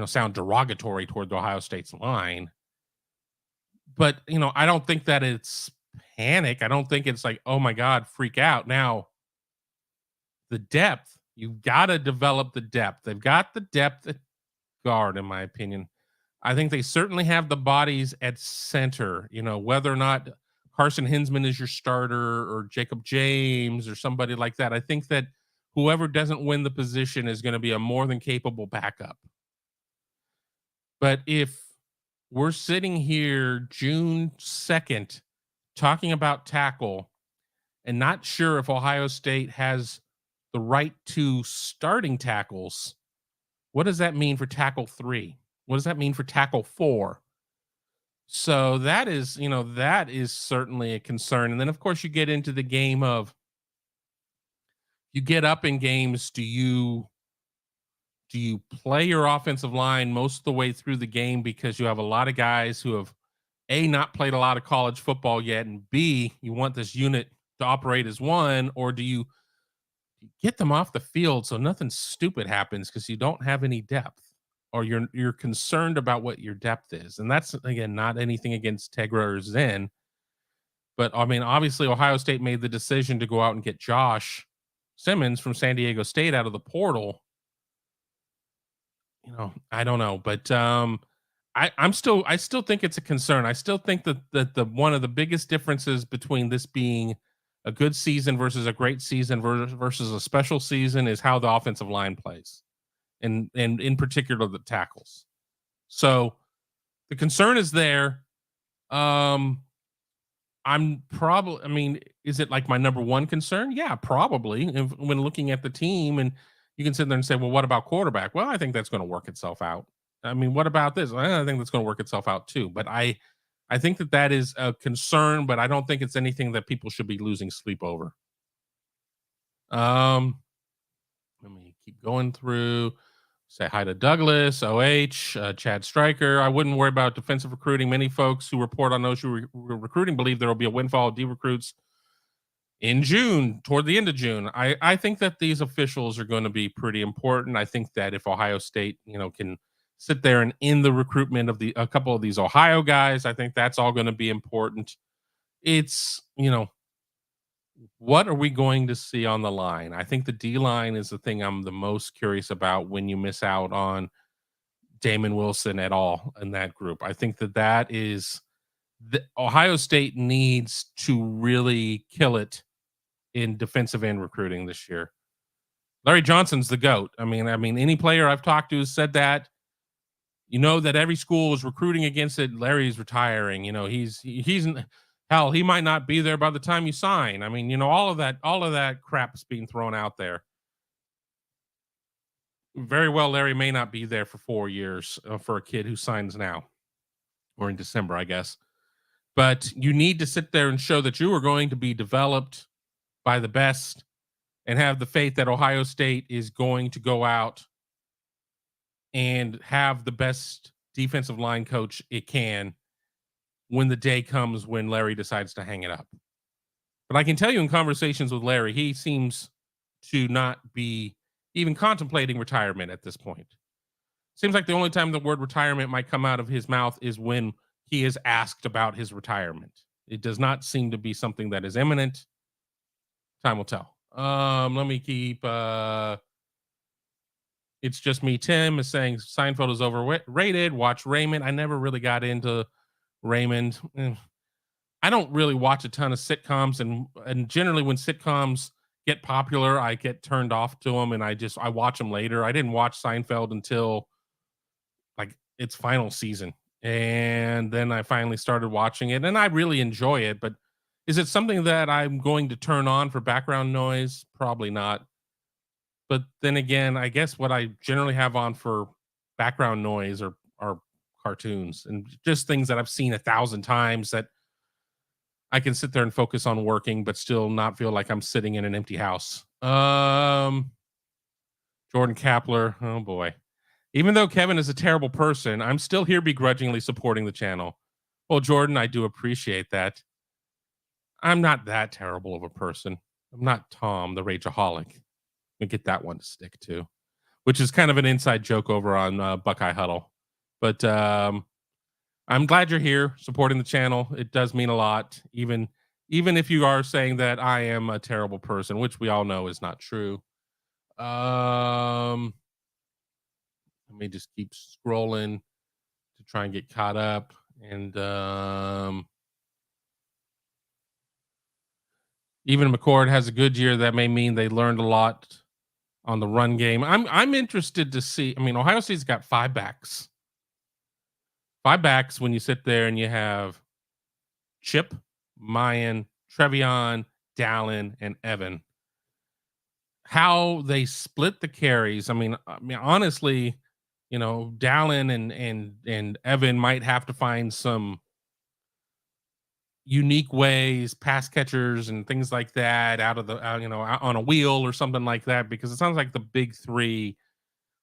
[SPEAKER 1] sound derogatory toward the Ohio State's line. But, I don't think that it's panic. I don't think it's like, oh my God, freak out. Now, the depth, you've got to develop the depth. They've got the depth at guard, in my opinion. I think they certainly have the bodies at center, whether or not Carson Hinsman is your starter or Jacob James or somebody like that. I think that whoever doesn't win the position is going to be a more than capable backup. But if we're sitting here June 2nd talking about tackle and not sure if Ohio State has the right to starting tackles, what does that mean for tackle 3? What does that mean for tackle 4? So that is certainly a concern. And then of course you get into the game of, you get up in games, do you play your offensive line most of the way through the game because you have a lot of guys who have A, not played a lot of college football yet, and B, you want this unit to operate as one, or do you get them off the field so nothing stupid happens because you don't have any depth, or you're concerned about what your depth is? And that's, again, not anything against Tegra or Zen, but I mean, obviously Ohio State made the decision to go out and get Josh Simmons from San Diego State out of the portal. I don't know, but I still think it's a concern. I still think that the one of the biggest differences between this being a good season versus a great season versus a special season is how the offensive line plays, and in particular the tackles. So the concern is there. I mean, is it like my number one concern? Yeah, probably. When looking at the team, and you can sit there and say, well, what about quarterback? Well, I think that's going to work itself out. I mean, what about this? I think that's going to work itself out too. But I think that is a concern, but I don't think it's anything that people should be losing sleep over. Let me keep going through. Say hi to Douglas, OH, Chad Stryker. I wouldn't worry about defensive recruiting. Many folks who report on those recruiting believe there will be a windfall of D recruits in June, toward the end of June. I think that these officials are going to be pretty important. I think that if Ohio State, can sit there and in the recruitment of a couple of these Ohio guys, I think that's all going to be important. It's, what are we going to see on the line? I think the D line is the thing I'm the most curious about when you miss out on Damon Wilson at all in that group. I think that is the Ohio State needs to really kill it in defensive end recruiting this year. Larry Johnson's the GOAT. I mean, any player I've talked to has said that. That every school is recruiting against it. Larry's retiring. He's hell, he might not be there by the time you sign. I mean, all of that crap's being thrown out there. Very well, Larry may not be there for 4 years for a kid who signs now, or in December, I guess. But you need to sit there and show that you are going to be developed by the best, and have the faith that Ohio State is going to go out and have the best defensive line coach it can when the day comes when Larry decides to hang it up. But I can tell you, in conversations with Larry, he seems to not be even contemplating retirement at this point. Seems like the only time the word retirement might come out of his mouth is when he is asked about his retirement. It does not seem to be something that is imminent. Time will tell. Let me keep It's Just Me. Tim is saying Seinfeld is overrated. Watch Raymond. I never really got into Raymond. I don't really watch a ton of sitcoms, and generally when sitcoms get popular, I get turned off to them, and I watch them later. I didn't watch Seinfeld until like its final season. And then I finally started watching it, and I really enjoy it. But is it something that I'm going to turn on for background noise? Probably not. But then again, I guess what I generally have on for background noise are cartoons and just things that I've seen 1,000 times that I can sit there and focus on working, but still not feel like I'm sitting in an empty house. Jordan Kapler, oh boy. Even though Kevin is a terrible person, I'm still here begrudgingly supporting the channel. Well, Jordan, I do appreciate that. I'm not that terrible of a person. I'm not Tom, the rageaholic. We get that one to stick to, which is kind of an inside joke over on Buckeye Huddle. But I'm glad you're here supporting the channel. It does mean a lot, even if you are saying that I am a terrible person, which we all know is not true. Let me just keep scrolling to try and get caught up. And even McCord has a good year. That may mean they learned a lot on the run game. I'm interested to see. I mean, Ohio State's got 5 backs. 5 backs when you sit there and you have Chip, Mayan, Trevion, Dallin, and Evan. How they split the carries. I mean, honestly, Dallin and Evan might have to find some unique ways, pass catchers and things like that out of the out on a wheel or something like that, because it sounds like the big 3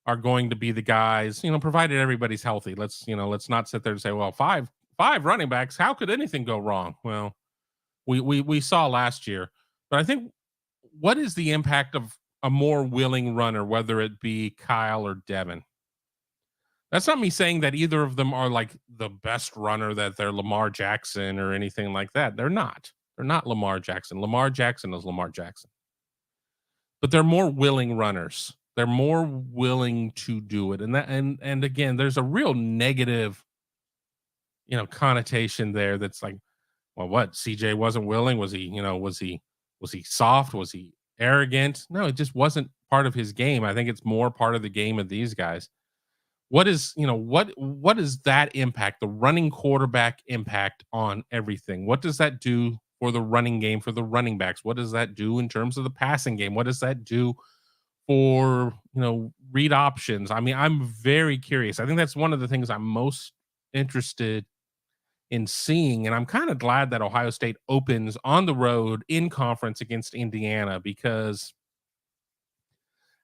[SPEAKER 1] are going to be the guys, provided everybody's healthy. Let's not sit there and say, well, five running backs, how could anything go wrong? Well, we saw last year. But I think, what is the impact of a more willing runner, whether it be Kyle or Devin? That's not me saying that either of them are like the best runner, that they're Lamar Jackson or anything like that. They're not. They're not Lamar Jackson. Lamar Jackson is Lamar Jackson. But they're more willing runners. They're more willing to do it. And again, there's a real negative, connotation there that's like, well, what? CJ wasn't willing? Was he, was he soft? Was he arrogant? No, it just wasn't part of his game. I think it's more part of the game of these guys. What is, what is that impact, the running quarterback impact on everything? What does that do for the running game, for the running backs? What does that do in terms of the passing game? What does that do for, read options? I mean, I'm very curious. I think that's one of the things I'm most interested in seeing. And I'm kind of glad that Ohio State opens on the road in conference against Indiana, because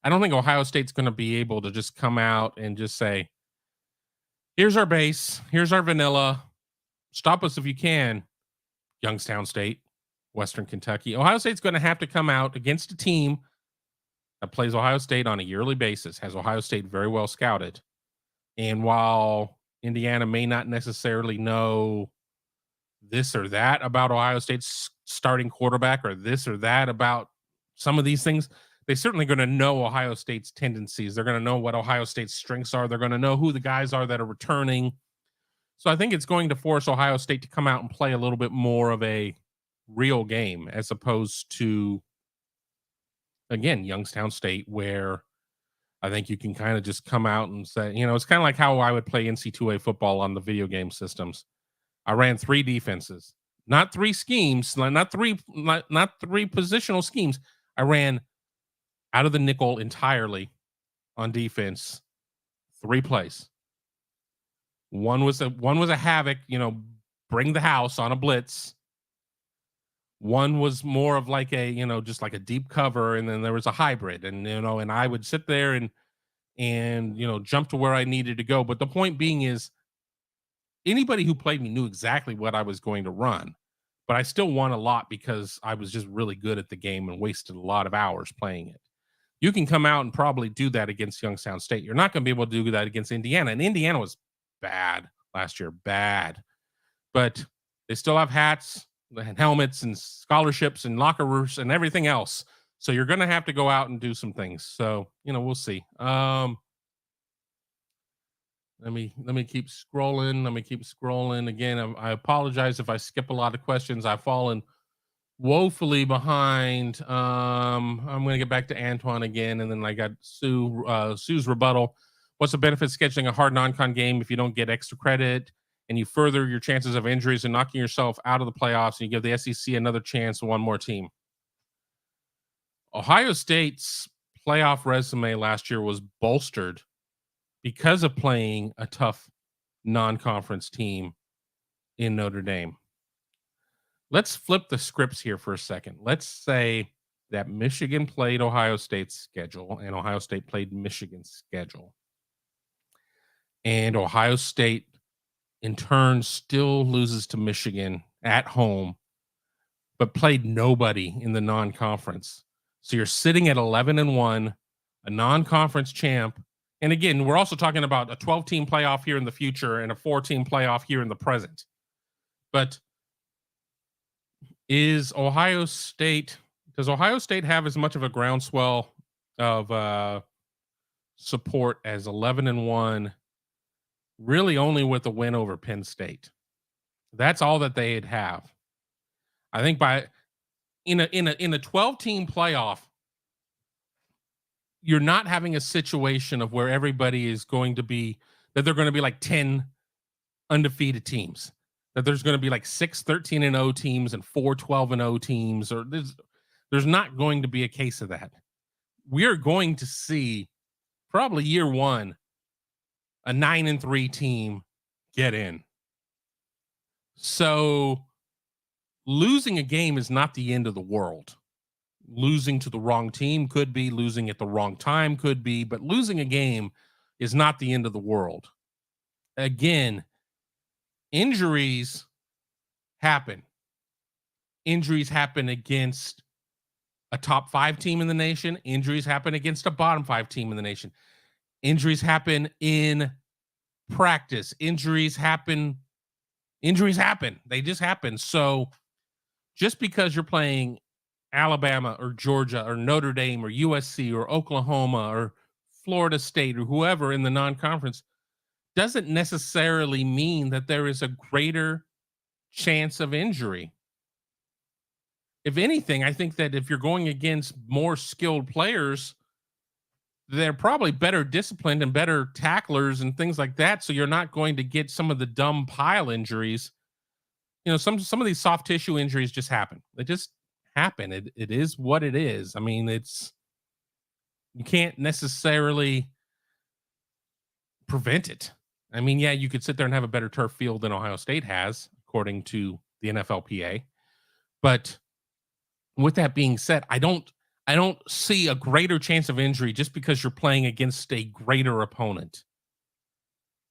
[SPEAKER 1] I don't think Ohio State's going to be able to just come out and just say, here's our base, here's our vanilla, stop us if you can. Youngstown State, Western Kentucky. Ohio State's going to have to come out against a team that plays Ohio State on a yearly basis, has Ohio State very well scouted. And while Indiana may not necessarily know this or that about Ohio State's starting quarterback, or this or that about some of these things, they're certainly going to know Ohio State's tendencies. They're going to know what Ohio State's strengths are. They're going to know who the guys are that are returning. So I think it's going to force Ohio State to come out and play a little bit more of a real game, as opposed to, again, Youngstown State, where I think you can kind of just come out and say, it's kind of like how I would play NC2A football on the video game systems. I ran 3 defenses, not 3 schemes, not three positional schemes. I ran out of the nickel entirely on defense, 3 plays. One was a havoc, bring the house on a blitz. One was more of like a, just like a deep cover, and then there was a hybrid, and and I would sit there and jump to where I needed to go. But the point being is, anybody who played me knew exactly what I was going to run, but I still won a lot because I was just really good at the game and wasted a lot of hours playing it. You can come out and probably do that against Youngstown State. You're not going to be able to do that against Indiana. And Indiana was bad last year, bad. But they still have hats and helmets and scholarships and locker rooms and everything else. So you're going to have to go out and do some things. So, we'll see. Let me keep scrolling. Let me keep scrolling. Again, I apologize if I skip a lot of questions. I've fallen woefully behind. I'm going to get back to Antoine again, and then I got Sue's rebuttal. What's the benefit of scheduling a hard non-con game if you don't get extra credit? and you further your chances of injuries and knocking yourself out of the playoffs, and you give the SEC another chance and one more team. Ohio State's playoff resume last year was bolstered because of playing a tough non-conference team in Notre Dame. Let's flip the scripts here for a second. Let's say that Michigan played Ohio State's schedule and Ohio State played Michigan's schedule. And Ohio State, in turn, still loses to Michigan at home, but played nobody in the non-conference. So you're sitting at 11-1, a non-conference champ. And again, we're also talking about a 12-team playoff here in the future and a 4-team playoff here in the present. But does Ohio State have as much of a groundswell of support as 11-1, really only with a win over Penn State? That's all that they'd have. I think in a 12-team playoff, you're not having a situation of where everybody is going to be, that they're going to be like 10 undefeated teams, that there's going to be like 6 13-0 teams and 4 12-0 teams, or there's not going to be a case of that. We're going to see probably year one a 9-3 team get in. So losing a game is not the end of the world. Losing to the wrong team could be, losing at the wrong time could be, but losing a game is not the end of the world. Again, injuries happen. Injuries happen against a top 5 team in the nation. Injuries happen against a bottom 5 team in the nation. Injuries happen in practice. Injuries happen. They just happen. So just because you're playing Alabama or Georgia or Notre Dame or USC or Oklahoma or Florida State or whoever in the non-conference doesn't necessarily mean that there is a greater chance of injury. If anything, I think that if you're going against more skilled players, they're probably better disciplined and better tacklers and things like that. So you're not going to get some of the dumb pile injuries. Some of these soft tissue injuries just happen. They just happen. It is what it is. I mean, you can't necessarily prevent it. I mean, yeah, you could sit there and have a better turf field than Ohio State has, according to the NFLPA. But with that being said, I don't see a greater chance of injury just because you're playing against a greater opponent.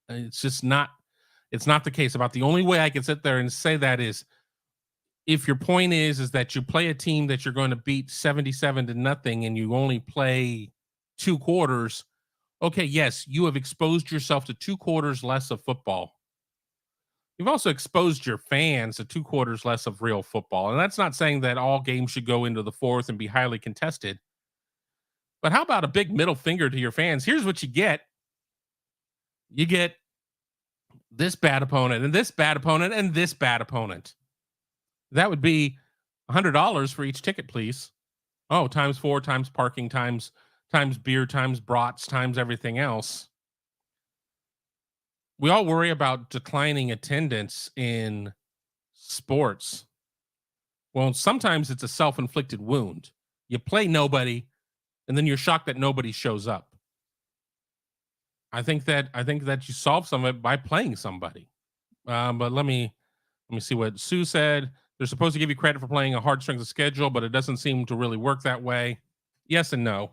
[SPEAKER 1] It's just not. It's not the case. About the only way I can sit there and say that is if your point is that you play a team that you're going to beat 77-0 and you only play 2 quarters. Okay, yes, you have exposed yourself to 2 quarters less of football. You've also exposed your fans to 2 quarters less of real football. And that's not saying that all games should go into the 4th and be highly contested. But how about a big middle finger to your fans? Here's what you get. You get this bad opponent and this bad opponent and this bad opponent. That would be $100 for each ticket, please. Oh, times 4, times parking, times beer, times brats, times everything else. We all worry about declining attendance in sports. Well, sometimes it's a self-inflicted wound. You play nobody, and then you're shocked that nobody shows up. I think that you solve some of it by playing somebody. But let me see what Sue said. They're supposed to give you credit for playing a hard strength of schedule, but it doesn't seem to really work that way. Yes and no.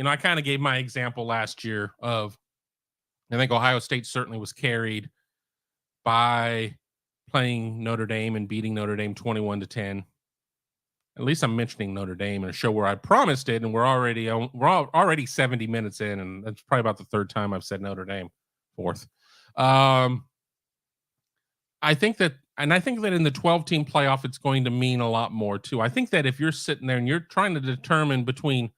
[SPEAKER 1] I kind of gave my example last year of, I think Ohio State certainly was carried by playing Notre Dame and beating Notre Dame 21-10. At least I'm mentioning Notre Dame in a show where I promised it, and we're already 70 minutes in, and that's probably about the 3rd time I've said Notre Dame, 4th. I think that in the 12-team playoff, it's going to mean a lot more too. I think that if you're sitting there and you're trying to determine between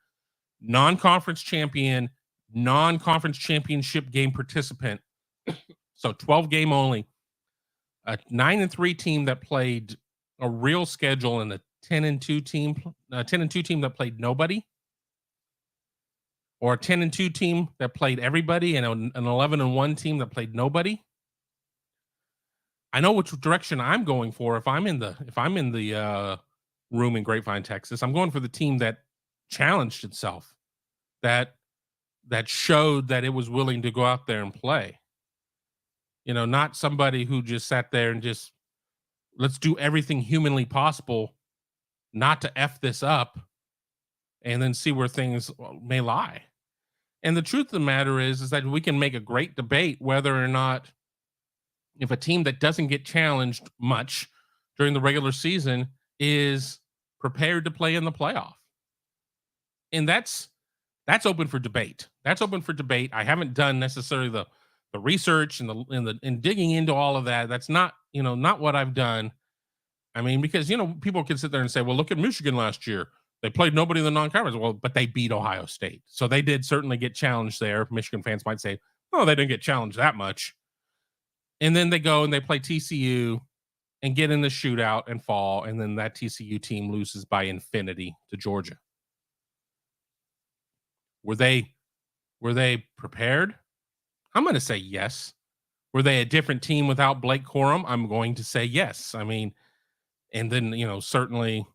[SPEAKER 1] non-conference champion, non-conference championship game participant, so 12 game only, a 9-3 team that played a real schedule and a 10-2 team that played nobody, or a 10-2 team that played everybody and an 11-1 team that played nobody. I know which direction I'm going for. If I'm in the room in Grapevine, Texas, I'm going for the team that challenged itself, that showed that it was willing to go out there and play. Not somebody who just sat there and just, let's do everything humanly possible not to f this up, and then see where things may lie. And the truth of the matter is that we can make a great debate whether or not, if a team that doesn't get challenged much during the regular season is prepared to play in the playoff. And that's open for debate. That's open for debate. I haven't done necessarily the research and digging into all of that. That's not what I've done. I mean, because people can sit there and say, well, look at Michigan last year. They played nobody in the non-conference. Well, but they beat Ohio State. So they did certainly get challenged there. Michigan fans might say, oh, they didn't get challenged that much. And then they go and they play TCU and get in the shootout and fall. And then that TCU team loses by infinity to Georgia. Were they prepared? I'm going to say yes. Were they a different team without Blake Corum? I'm going to say yes. I mean, and then, certainly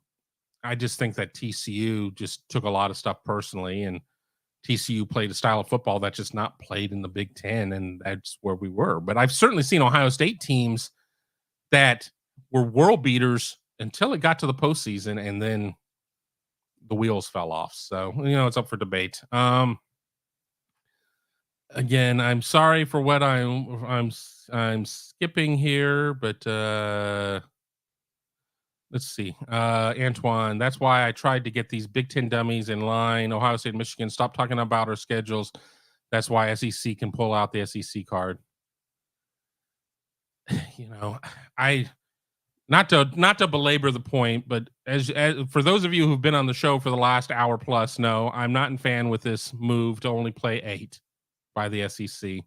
[SPEAKER 1] I just think that TCU just took a lot of stuff personally, and TCU played a style of football that's just not played in the Big Ten, and that's where we were. But I've certainly seen Ohio State teams that were world beaters until it got to the postseason, and then the wheels fell off. So, it's up for debate. Again, I'm sorry for what I'm skipping here, but let's see. Antoine, that's why I tried to get these Big Ten dummies in line. Ohio State, Michigan, stop talking about our schedules. That's why SEC can pull out the SEC card. I not to belabor the point, but as for those of you who've been on the show for the last hour plus, no, I'm not in fan with this move to only play 8 by the SEC.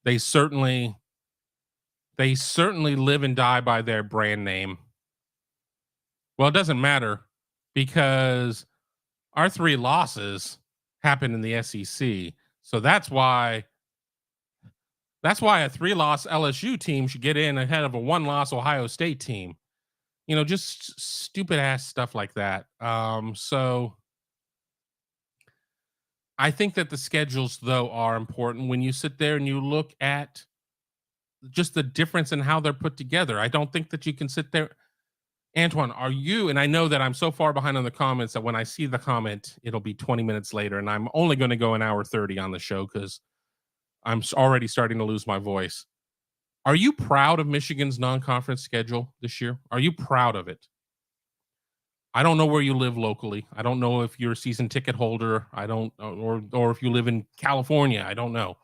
[SPEAKER 1] They certainly live and die by their brand name. Well, it doesn't matter because our 3 losses happened in the SEC. So that's why a 3-loss LSU team should get in ahead of a 1-loss Ohio State team. Just stupid ass stuff like that. So I think that the schedules, though, are important when you sit there and you look at just the difference in how they're put together. I don't think that you can sit there. Antoine, are you, and I know that I'm so far behind on the comments that when I see the comment, it'll be 20 minutes later, and I'm only going to go an hour 30 on the show because I'm already starting to lose my voice. Are you proud of Michigan's non-conference schedule this year? Are you proud of it? I don't know where you live locally. I don't know if you're a season ticket holder. I don't, or if you live in California. I don't know.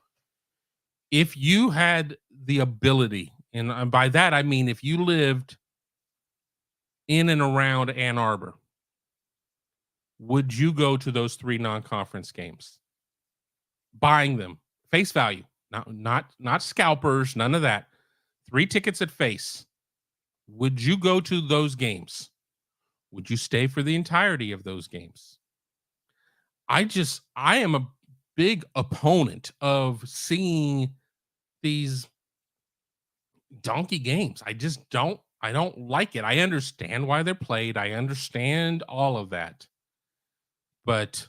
[SPEAKER 1] If you had the ability, and by that I mean if you lived in and around Ann Arbor, would you go to those 3 non-conference games? Buying them, face value, not scalpers, none of that. 3 tickets at face. Would you go to those games? Would you stay for the entirety of those games? I am a big opponent of seeing these donkey games. I don't like it. I understand why they're played. I understand all of that. But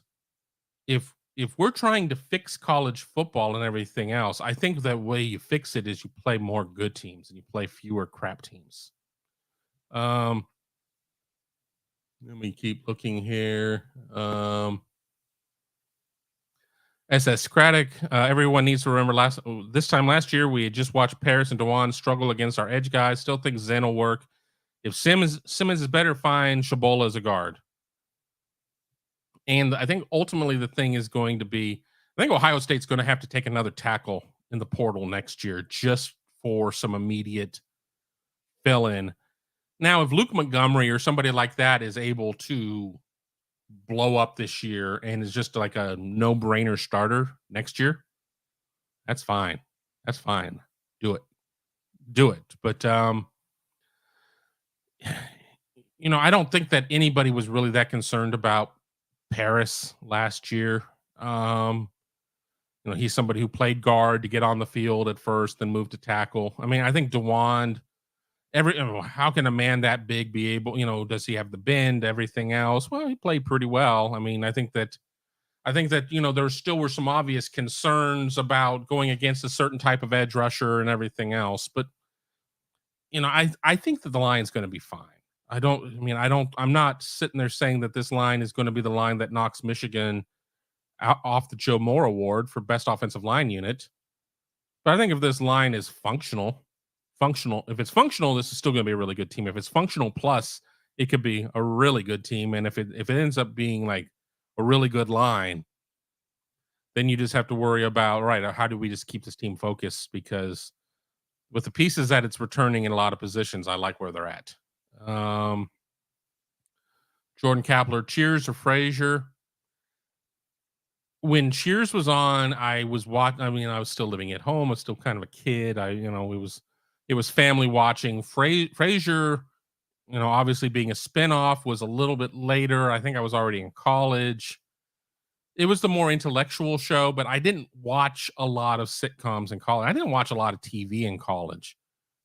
[SPEAKER 1] if we're trying to fix college football and everything else, I think the way you fix it is you play more good teams and you play fewer crap teams. Let me keep looking here. SS Craddock, everyone needs to remember this time last year, we had just watched Paris and Dewan struggle against our edge guys. Still think Zen will work. If Simmons is better, fine. Shabola as a guard. And I think ultimately the thing is going to be, I think Ohio State's going to have to take another tackle in the portal next year just for some immediate fill-in. Now, if Luke Montgomery or somebody like that is able to blow up this year and is just like a no-brainer starter next year, that's fine. That's fine. Do it. But I don't think that anybody was really that concerned about Paris last year. He's somebody who played guard to get on the field at first, then moved to tackle. I mean, I think DeWand, how can a man that big be able, does he have the bend, everything else? Well, he played pretty well. I mean, I think that there still were some obvious concerns about going against a certain type of edge rusher and everything else, but I think that the line's going to be fine. I'm not sitting there saying that this line is going to be the line that knocks Michigan off the Joe Moore Award for best offensive line unit. But I think if this line is functional, if it's functional, this is still going to be a really good team. If it's functional plus, it could be a really good team. And if it ends up being like a really good line, then you just have to worry about, right, how do we just keep this team focused? Because with the pieces that it's returning in a lot of positions, I like where they're at. Jordan Kapler, Cheers or Frazier? When Cheers was on, I was watching. I mean, I was still living at home. I was still kind of a kid. It was family watching. Frazier, obviously being a spinoff, was a little bit later. I think I was already in college. It was the more intellectual show, but I didn't watch a lot of sitcoms in college. I didn't watch a lot of TV in college.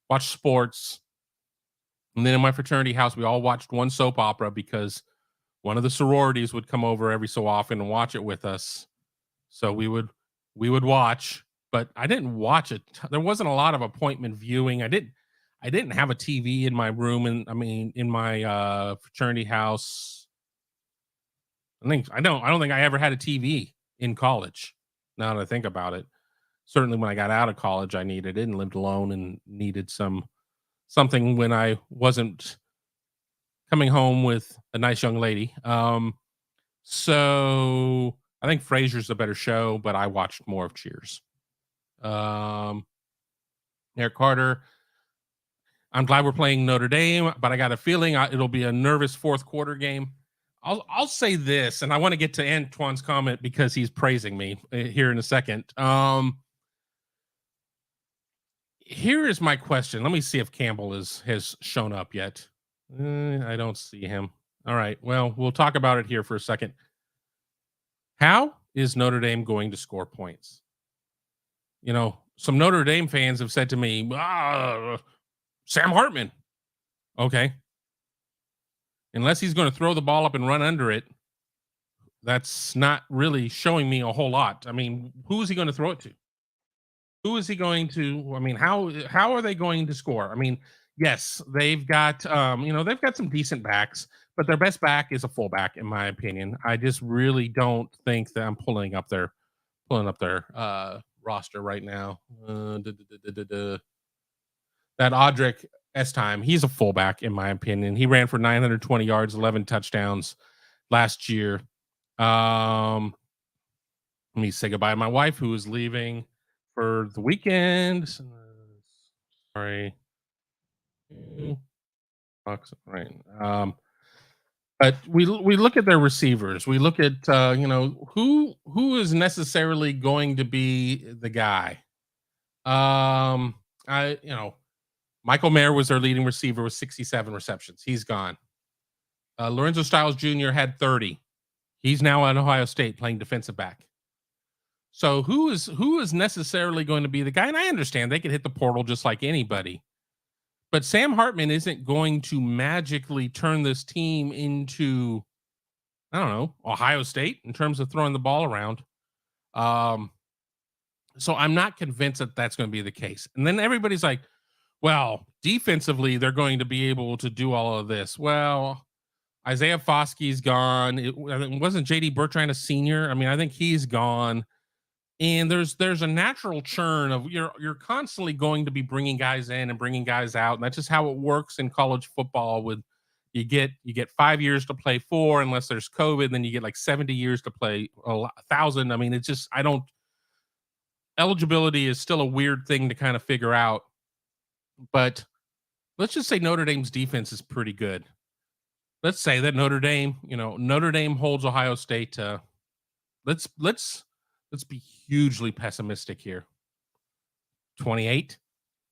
[SPEAKER 1] Watch sports. And then in my fraternity house, we all watched one soap opera because one of the sororities would come over every so often and watch it with us. So we would watch, but I didn't watch it. There wasn't a lot of appointment viewing. I didn't have a TV in my room, and I mean in my fraternity house. I don't think I ever had a TV in college. Now that I think about it, certainly when I got out of college, I needed it and lived alone and needed something when I wasn't coming home with a nice young lady. So I think Frasier's a better show, but I watched more of Cheers. Um, Eric Carter. I'm glad we're playing Notre Dame, but I got a feeling it'll be a nervous fourth quarter game. I'll say this, and I want to get to Antoine's comment because he's praising me here in a second. Here is my question. Let me see if Campbell has shown up yet. I don't see him. All right. Well, we'll talk about it here for a second. How is Notre Dame going to score points? Some Notre Dame fans have said to me, Sam Hartman. Okay. Unless he's going to throw the ball up and run under it, that's not really showing me a whole lot. I mean, who is he going to throw it to? Who is he going to? I mean, how are they going to score? I mean, yes, they've got they've got some decent backs, but their best back is a fullback, in my opinion. I just really don't think that I'm pulling up their roster right now. That Audric Estime, he's a fullback, in my opinion. He ran for 920 yards, 11 touchdowns last year. Let me say goodbye to my wife, who is leaving for the weekend. Sorry. Right. But we look at their receivers. We look at who is necessarily going to be the guy. I Michael Mayer was their leading receiver with 67 receptions. He's gone. Lorenzo Styles Jr. had 30. He's now at Ohio State playing defensive back. So who is necessarily going to be the guy? And I understand they could hit the portal just like anybody. But Sam Hartman isn't going to magically turn this team into, I don't know, Ohio State in terms of throwing the ball around. So I'm not convinced that that's going to be the case. And then everybody's like, well, defensively, they're going to be able to do all of this. Well, Isaiah Foskey's gone. It wasn't JD Bertrand a senior. I mean, I think he's gone. And there's a natural churn of you're constantly going to be bringing guys in and bringing guys out, and that's just how it works in college football. With you get 5 years to play 4 unless there's COVID, then you get like 70 years to play 1,000. I mean, it's just eligibility is still a weird thing to kind of figure out. But let's just say Notre Dame's defense is pretty good. Let's say that Notre Dame holds Ohio State to let's be hugely pessimistic here. 28,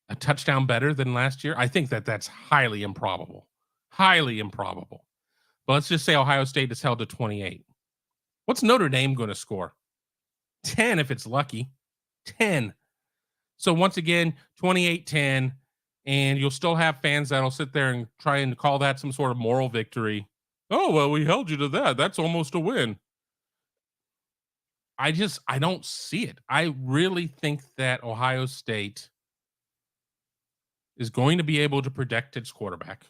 [SPEAKER 1] a touchdown better than last year. I think that's highly improbable. Highly improbable. But let's just say Ohio State is held to 28. What's Notre Dame going to score? 10 if it's lucky. 10. So once again, 28-10, and you'll still have fans that'll sit there and try and call that some sort of moral victory. Oh, well, we held you to that. That's almost a win. I don't see it. I really think that Ohio State is going to be able to protect its quarterback,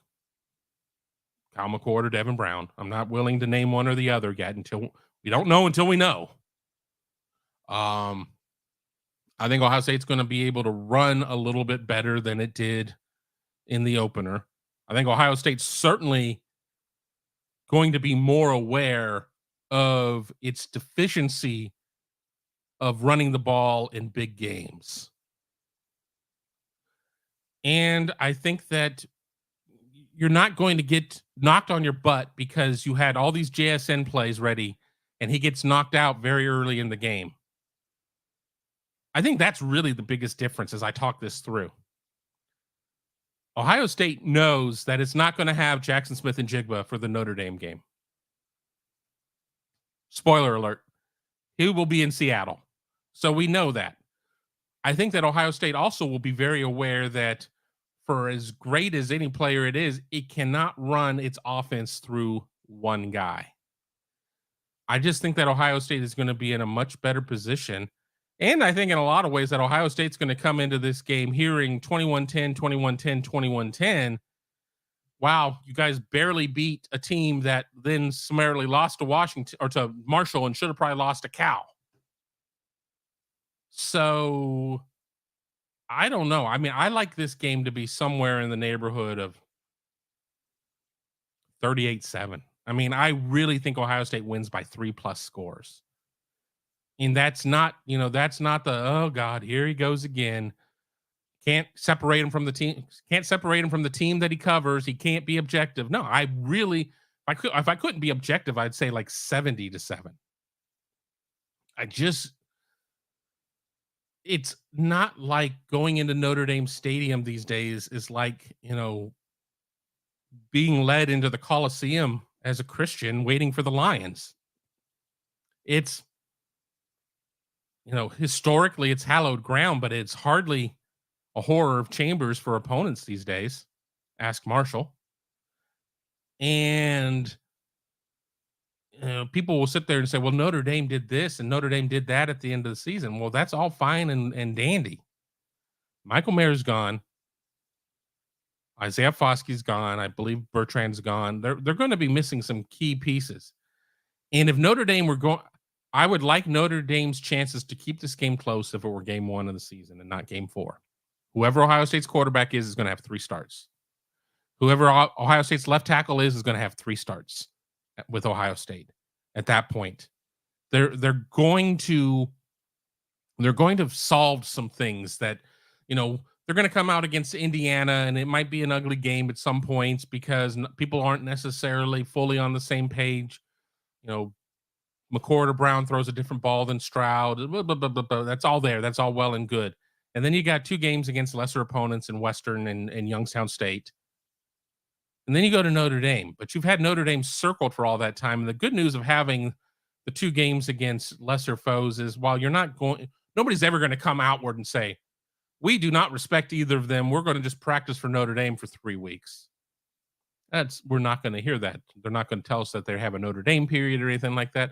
[SPEAKER 1] Kyle McCord or Devin Brown. I'm not willing to name one or the other yet until we don't know until we know. I think Ohio State's going to be able to run a little bit better than it did in the opener. I think Ohio State's certainly going to be more aware of its deficiency of running the ball in big games. And I think that you're not going to get knocked on your butt because you had all these JSN plays ready and he gets knocked out very early in the game. I think that's really the biggest difference as I talk this through. Ohio State knows that it's not going to have Jackson Smith and Jigba for the Notre Dame game. Spoiler alert, he will be in Seattle. So we know that. I think that Ohio State also will be very aware that for as great as any player it is, it cannot run its offense through one guy. I just think that Ohio State is going to be in a much better position. And I think in a lot of ways that Ohio State's going to come into this game hearing 21-10, 21-10, 21-10. Wow, you guys barely beat a team that then summarily lost to Washington or to Marshall and should have probably lost to Cal. So I don't know. I mean, I like this game to be somewhere in the neighborhood of 38-7. I mean, I really think Ohio State wins by 3+ scores. And that's not, that's not the, oh God, here he goes again. Can't separate him from the team. Can't separate him from the team that he covers. He can't be objective. No, I really, if I couldn't be objective, I'd say like 70-7. It's not like going into Notre Dame Stadium these days is like, being led into the Coliseum as a Christian waiting for the Lions. It's, historically it's hallowed ground, but it's hardly a horror of chambers for opponents these days. Ask Marshall. And people will sit there and say, well, Notre Dame did this and Notre Dame did that at the end of the season. Well, that's all fine and dandy. Michael Mayer's gone. Isaiah Foskey's gone. I believe Bertrand's gone. They're going to be missing some key pieces. And if Notre Dame were going, I would like Notre Dame's chances to keep this game close if it were game 1 of the season and not game 4. Whoever Ohio State's quarterback is going to have 3 starts. Whoever Ohio State's left tackle is going to have 3 starts with Ohio State. At that point, they're going to solve some things that, they're going to come out against Indiana, and it might be an ugly game at some points because people aren't necessarily fully on the same page. McCord or Brown throws a different ball than Stroud. Blah, blah, blah, blah, blah. That's all there. That's all well and good. And then you got 2 games against lesser opponents in Western and Youngstown State. And then you go to Notre Dame. But you've had Notre Dame circled for all that time. And the good news of having the 2 games against lesser foes is while you're not going – nobody's ever going to come outward and say, we do not respect either of them. We're going to just practice for Notre Dame for 3 weeks. We're not going to hear that. They're not going to tell us that they have a Notre Dame period or anything like that.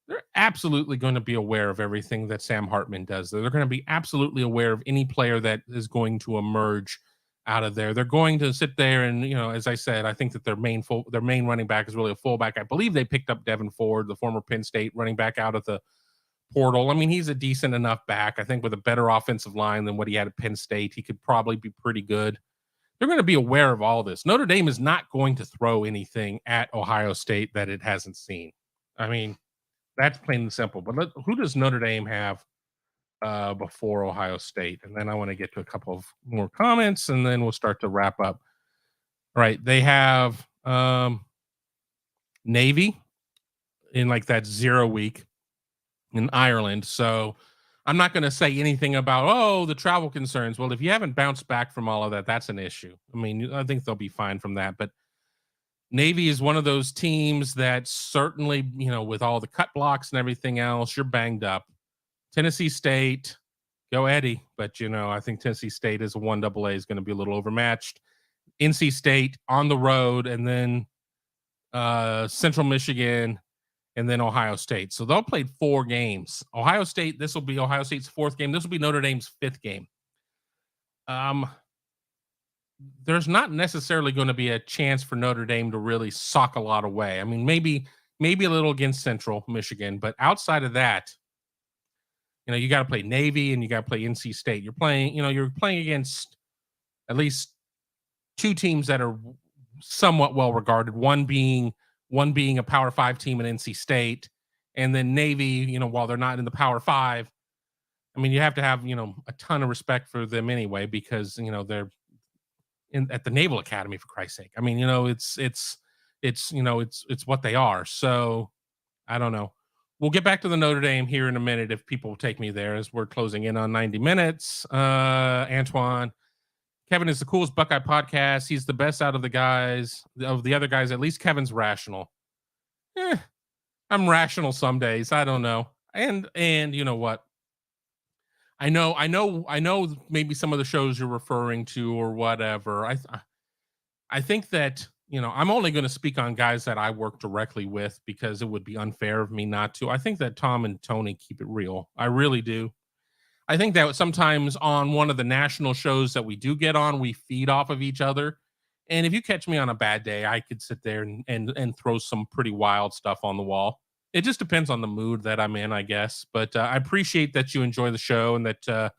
[SPEAKER 1] They're absolutely going to be aware of everything that Sam Hartman does. They're going to be absolutely aware of any player that is going to emerge out of there. They're going to sit there and, as I said, I think that their main running back is really a fullback. I believe they picked up Devin Ford, the former Penn State running back out of the portal. I mean, he's a decent enough back. I think with a better offensive line than what he had at Penn State, he could probably be pretty good. They're going to be aware of all this. Notre Dame is not going to throw anything at Ohio State that it hasn't seen. I mean, that's plain and simple. But who does Notre Dame have before Ohio State? And then I want to get to a couple of more comments, and then we'll start to wrap up. All right. They have Navy in like that 0 week in Ireland. So I'm not going to say anything about, the travel concerns. Well, if you haven't bounced back from all of that, that's an issue. I mean, I think they'll be fine from that. But Navy is one of those teams that certainly, with all the cut blocks and everything else, you're banged up. Tennessee State, go Eddie. But, I think Tennessee State is a 1AA is going to be a little overmatched. NC State on the road, and then Central Michigan, and then Ohio State. So they'll play 4 games. Ohio State, this will be Ohio State's 4th game. This will be Notre Dame's 5th game. There's not necessarily going to be a chance for Notre Dame to really sock a lot away. I mean, maybe a little against Central Michigan, but outside of that, you got to play Navy and you got to play NC State. You're playing against at least 2 teams that are somewhat well regarded. One being a Power 5 team in NC State, and then Navy. While they're not in the Power 5, I mean, you have to have a ton of respect for them anyway, because they're at the Naval Academy, for Christ's sake. I mean, it's what they are. So I don't know. We'll get back to the Notre Dame here in a minute if people take me there, as we're closing in on 90 minutes. Antoine, Kevin is the coolest Buckeye podcast. He's the best out of the other guys. At least Kevin's rational. I'm rational some days. I don't know. And you know what? I know maybe some of the shows you're referring to or whatever. I think that, I'm only going to speak on guys that I work directly with, because it would be unfair of me not to. I think that Tom and Tony keep it real. I really do. I think that sometimes on one of the national shows that we do get on, we feed off of each other. And if you catch me on a bad day, I could sit there and throw some pretty wild stuff on the wall. It just depends on the mood that I'm in, I guess. But I appreciate that you enjoy the show and that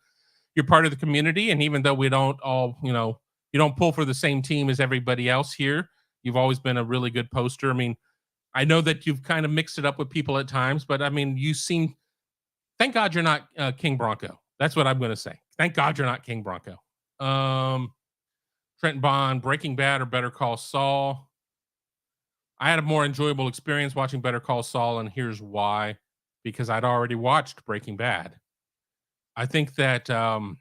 [SPEAKER 1] you're part of the community. And even though we don't all, you don't pull for the same team as everybody else here, you've always been a really good poster. I mean, I know that you've kind of mixed it up with people at times, but I mean, thank God you're not King Bronco. That's what I'm going to say. Thank God you're not King Bronco. Trenton Bond, Breaking Bad or Better Call Saul? I had a more enjoyable experience watching Better Call Saul, and here's why. Because I'd already watched Breaking Bad. I think that, I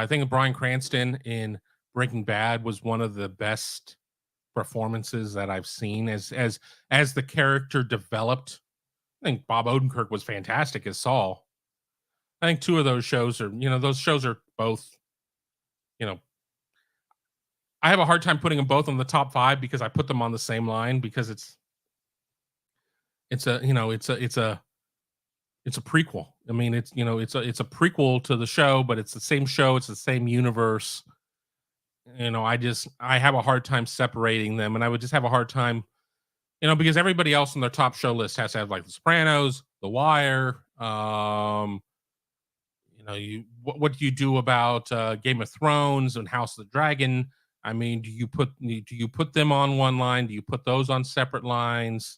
[SPEAKER 1] think Bryan Cranston in Breaking Bad was one of the best performances that I've seen as the character developed. I think Bob Odenkirk was fantastic as Saul. I think 2 of those shows are, those shows are both, I have a hard time putting them both on the top 5 because I put them on the same line, because it's a prequel. I mean, it's a prequel to the show, but it's the same show. It's the same universe. I have a hard time separating them, and I would just have a hard time, because everybody else on their top show list has to have, like, The Sopranos, The Wire. What do you do about Game of Thrones and House of the Dragon? I mean, do you put them on one line? Do you put those on separate lines?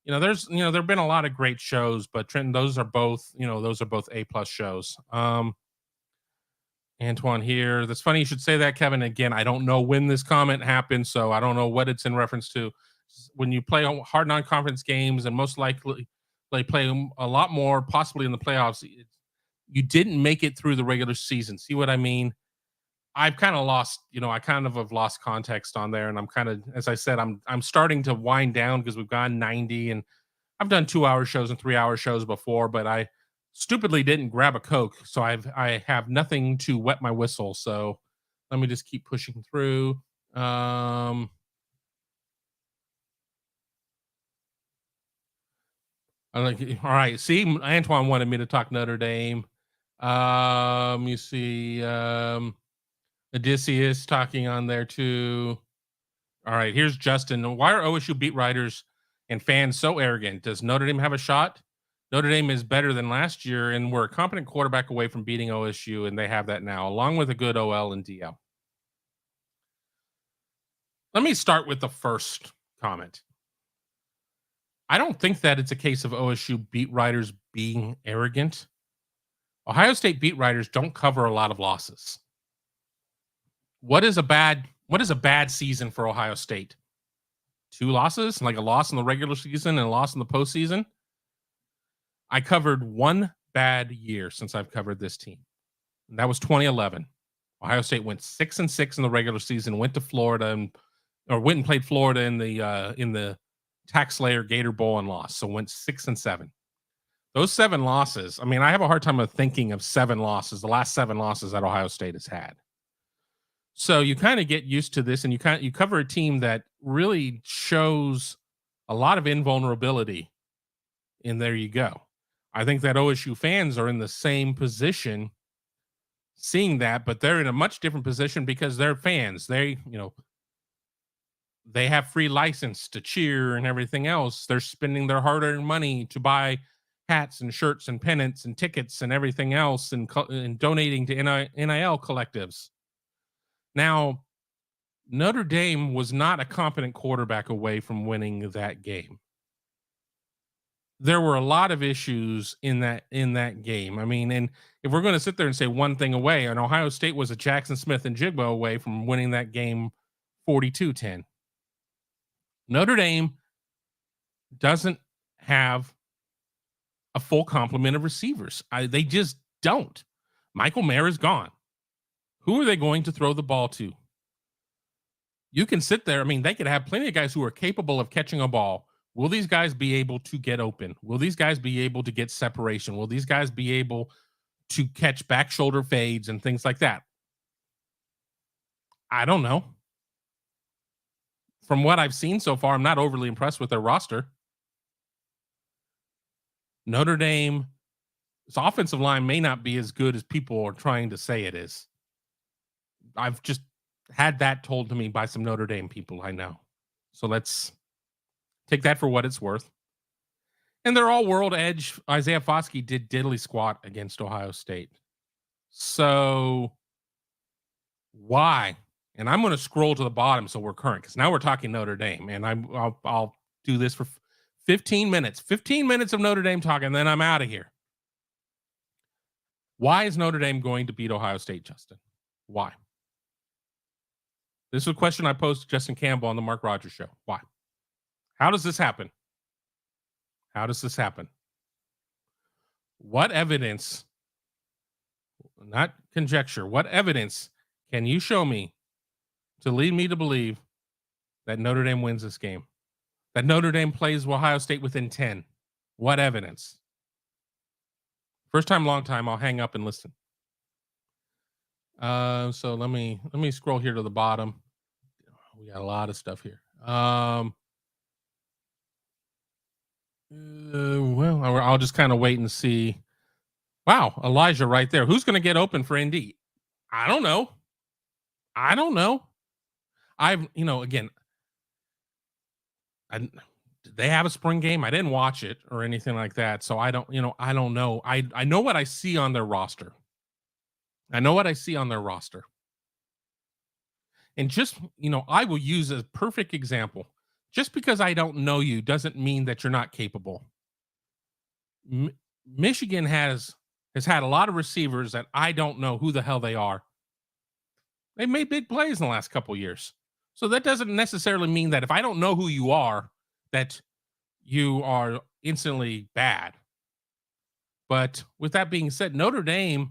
[SPEAKER 1] There've been a lot of great shows, but Trenton, those are both A+ shows. Antoine here. That's funny you should say that, Kevin. Again, I don't know when this comment happened, so I don't know what it's in reference to. When you play hard non-conference games, and most likely they play them a lot more, possibly in the playoffs, you didn't make it through the regular season. See what I mean? I've kind of lost, I kind of have lost context on there, and I'm kind of, as I said, I'm starting to wind down because we've gone 90, and I've done 2-hour shows and 3-hour shows before, but I stupidly didn't grab a Coke, so I have nothing to wet my whistle. So let me just keep pushing through. All right. See, Antoine wanted me to talk Notre Dame. You see, Odysseus talking on there too. All right, here's Justin. Why are OSU beat writers and fans so arrogant? Does Notre Dame have a shot? Notre Dame is better than last year, and we're a competent quarterback away from beating OSU, and they have that now, along with a good OL and DL. Let me start with the first comment. I don't think that it's a case of OSU beat writers being arrogant. Ohio State beat writers don't cover a lot of losses. What is a bad season for Ohio State? 2 losses, like a loss in the regular season and a loss in the postseason. I covered 1 bad year since I've covered this team, and that was 2011. Ohio State went 6-6 in the regular season, went to Florida went and played Florida in the Tax Slayer Gator Bowl and lost, so went 6-7. Those 7 losses, I mean, I have a hard time of thinking of 7 losses, the last 7 losses that Ohio State has had. So you kind of get used to this, and you cover a team that really shows a lot of invulnerability, and there you go. I think that OSU fans are in the same position seeing that, but they're in a much different position because they're fans. They have free license to cheer and everything else. They're spending their hard-earned money to buy hats and shirts and pennants and tickets and everything else, and donating to NIL collectives. Now, Notre Dame was not a competent quarterback away from winning that game. There were a lot of issues in that game. I mean, and if we're going to sit there and say one thing away, and Ohio State was a Jackson Smith and Jigba away from winning that game 42-10. Notre Dame doesn't have a full complement of receivers. They just don't. Michael Mayer is gone. Who are they going to throw the ball to? You can sit there. I mean, they could have plenty of guys who are capable of catching a ball. Will these guys be able to get open? Will these guys be able to get separation? Will these guys be able to catch back shoulder fades and things like that? I don't know. From what I've seen so far, I'm not overly impressed with their roster. Notre Dame's offensive line may not be as good as people are trying to say it is. I've just had that told to me by some Notre Dame people I know. So let's take that for what it's worth. And their all-world edge, Isaiah Foskey, did diddly squat against Ohio State. So why? And I'm going to scroll to the bottom so we're current, because now we're talking Notre Dame. And I'll do this for 15 minutes. 15 minutes of Notre Dame talk, and then I'm out of here. Why is Notre Dame going to beat Ohio State, Justin? Why? This is a question I posed to Justin Campbell on the Mark Rogers Show. Why? How does this happen? How does this happen? What evidence, not conjecture, what evidence can you show me to lead me to believe that Notre Dame wins this game? That Notre Dame plays Ohio State within 10? What evidence? First time, long time, I'll hang up and listen. So let me scroll here to the bottom. We got a lot of stuff here. Well, I'll just kind of wait and see. Wow, Elijah right there. Who's going to get open for ND? I don't know. Again, did they have a spring game? I didn't watch it or anything like that. So I don't know. I know what I see on their roster. And just, I will use a perfect example. Just because I don't know you doesn't mean that you're not capable. Michigan has had a lot of receivers that I don't know who the hell they are. They've made big plays in the last couple of years. So that doesn't necessarily mean that if I don't know who you are, that you are instantly bad. But with that being said, Notre Dame's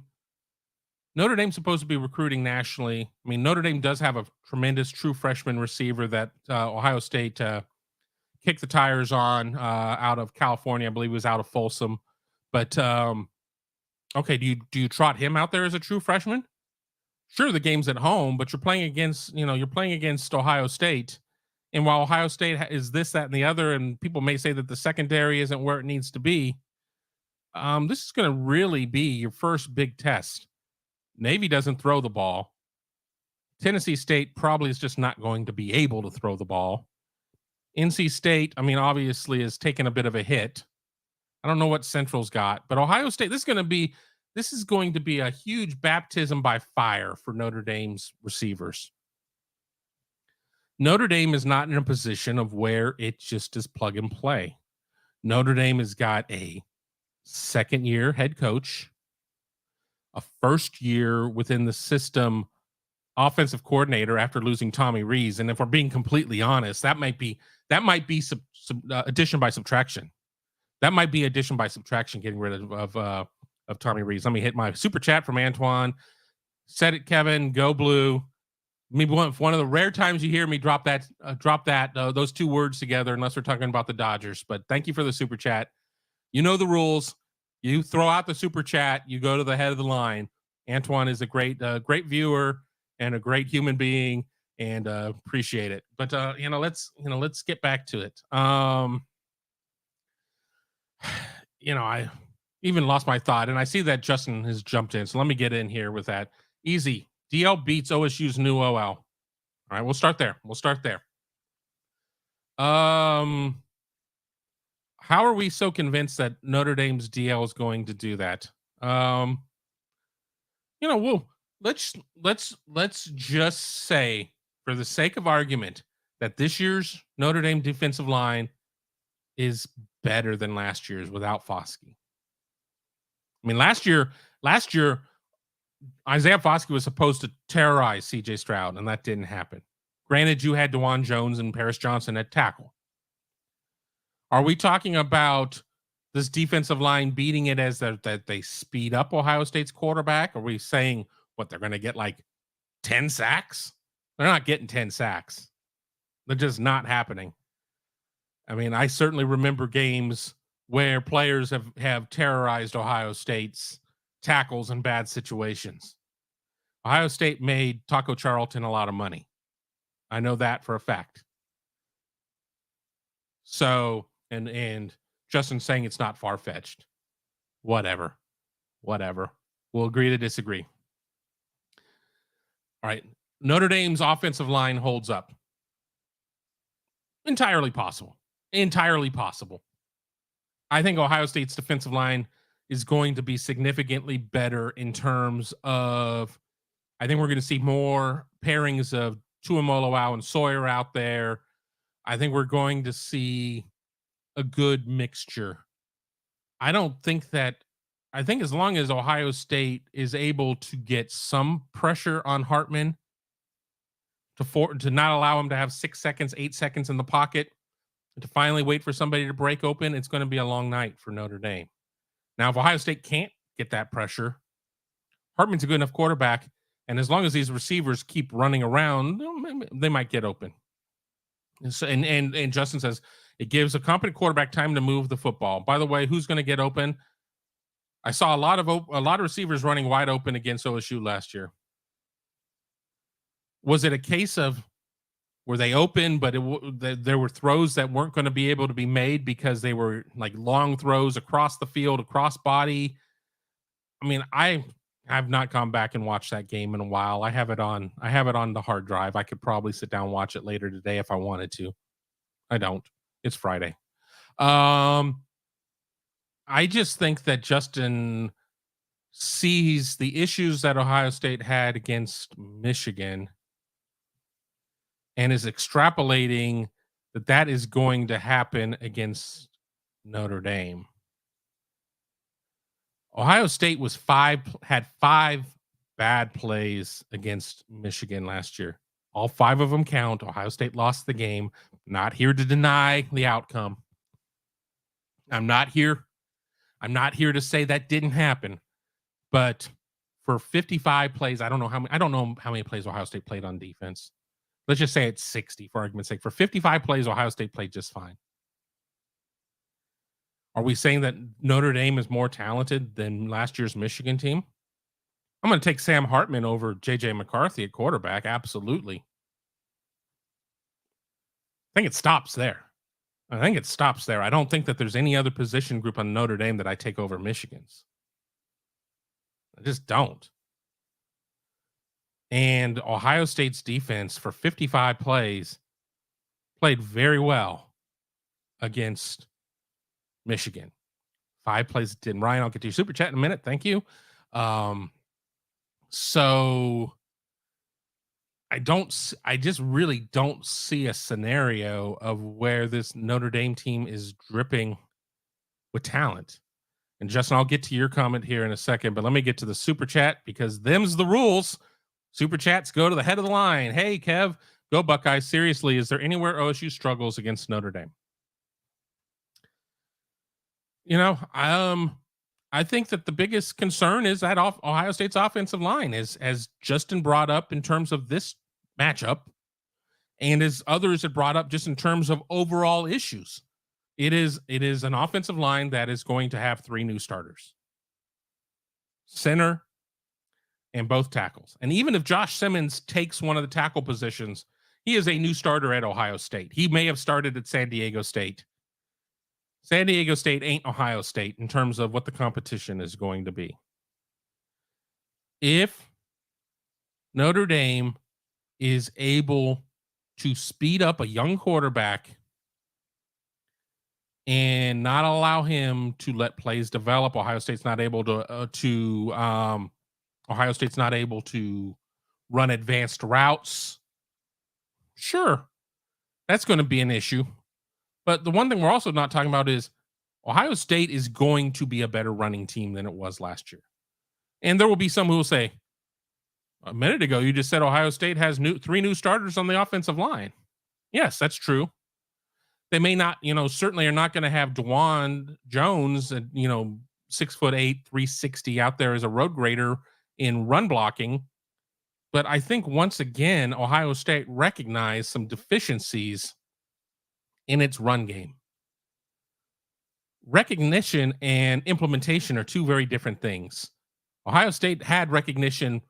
[SPEAKER 1] supposed to be recruiting nationally. I mean, Notre Dame does have a tremendous true freshman receiver that Ohio State kicked the tires on out of California. I believe he was out of Folsom. But, okay, do you trot him out there as a true freshman? Sure, the game's at home, but you're playing against Ohio State. And while Ohio State is this, that, and the other, and people may say that the secondary isn't where it needs to be, this is going to really be your first big test. Navy doesn't throw the ball. Tennessee State probably is just not going to be able to throw the ball. NC State, I mean, obviously is taking a bit of a hit. I don't know what Central's got, but Ohio State, this is going to be a huge baptism by fire for Notre Dame's receivers. Notre Dame is not in a position of where it just is plug and play. Notre Dame has got a second-year head coach, a first year within the system offensive coordinator after losing Tommy Rees. And if we're being completely honest, that might be addition by subtraction. That might be addition by subtraction, getting rid of Tommy Rees. Let me hit my super chat from Antoine. Said it, Kevin. Go Blue. Maybe one of the rare times you hear me drop those two words together, unless we're talking about the Dodgers. But thank you for the super chat. You know the rules. You throw out the super chat. You go to the head of the line. Antoine is a great viewer and a great human being, and appreciate it. But let's get back to it. I even lost my thought, and I see that Justin has jumped in. So let me get in here with that. Easy. DL beats OSU's new OL. All right, we'll start there. How are we so convinced that Notre Dame's DL is going to do that? We'll let's just say, for the sake of argument, that this year's Notre Dame defensive line is better than last year's without Foskey. I mean, last year, Isaiah Foskey was supposed to terrorize CJ Stroud, and that didn't happen. Granted, you had DeJuan Jones and Paris Johnson at tackle. Are we talking about this defensive line beating it as that they speed up Ohio State's quarterback? Are we saying what they're going to get, like 10 sacks? They're not getting 10 sacks. They're just not happening. I mean, I certainly remember games where players have terrorized Ohio State's tackles in bad situations. Ohio State made Taco Charlton a lot of money. I know that for a fact. So, and Justin saying it's not far-fetched. Whatever. We'll agree to disagree. All right. Notre Dame's offensive line holds up. Entirely possible. I think Ohio State's defensive line is going to be significantly better in terms of, I think we're going to see more pairings of Tuimoloau and Sawyer out there. I think we're going to see a good mixture. I think as long as Ohio State is able to get some pressure on Hartman to not allow him to have 6 seconds, 8 seconds in the pocket, to finally wait for somebody to break open, it's going to be a long night for Notre Dame. Now, if Ohio State can't get that pressure, Hartman's a good enough quarterback, and as long as these receivers keep running around, they might get open. So, and Justin says it gives a competent quarterback time to move the football. By the way, who's going to get open? I saw a lot of receivers running wide open against OSU last year. Was it a case of, were they open, but there were throws that weren't going to be able to be made because they were like long throws across the field, across body? I mean, I have not gone back and watched that game in a while. I have it on the hard drive. I could probably sit down and watch it later today if I wanted to. I don't. It's Friday. I just think that Justin sees the issues that Ohio State had against Michigan and is extrapolating that is going to happen against Notre Dame. Ohio State had 5 bad plays against Michigan last year. All 5 of them count. Ohio State lost the game. Not here to deny the outcome. I'm not here to say that didn't happen. But for 55 plays, I don't know how many plays Ohio State played on defense. Let's just say it's 60 for argument's sake. For 55 plays, Ohio State played just fine. Are we saying that Notre Dame is more talented than last year's Michigan team? I'm going to take Sam Hartman over J.J. McCarthy at quarterback. Absolutely. I think it stops there. I don't think that there's any other position group on Notre Dame that I take over Michigan's. I just don't. And Ohio State's defense for 55 plays played very well against Michigan. 5 plays didn't. Ryan, I'll get to your super chat in a minute. Thank you. So I just really don't see a scenario of where this Notre Dame team is dripping with talent. And Justin, I'll get to your comment here in a second, but let me get to the super chat because them's the rules. Super chats go to the head of the line. Hey, Kev, go Buckeyes. Seriously, is there anywhere OSU struggles against Notre Dame? I think that the biggest concern is that Ohio State's offensive line, as Justin brought up in terms of this matchup, and as others had brought up just in terms of overall issues. It is an offensive line that is going to have 3 new starters. center, and both tackles. And even if Josh Simmons takes one of the tackle positions, he is a new starter at Ohio State. He may have started at San Diego State. San Diego State ain't Ohio State in terms of what the competition is going to be. If Notre Dame is able to speed up a young quarterback and not allow him to let plays develop, Ohio State's not able to run advanced routes. Sure, that's going to be an issue. But the one thing we're also not talking about is Ohio State is going to be a better running team than it was last year. And there will be some who will say, a minute ago, you just said Ohio State has three new starters on the offensive line. Yes, that's true. They may not, certainly are not going to have Dwan Jones, 6'8", 360 out there as a road grader in run blocking. But I think once again, Ohio State recognized some deficiencies in its run game. Recognition and implementation are two very different things. Ohio State had recognition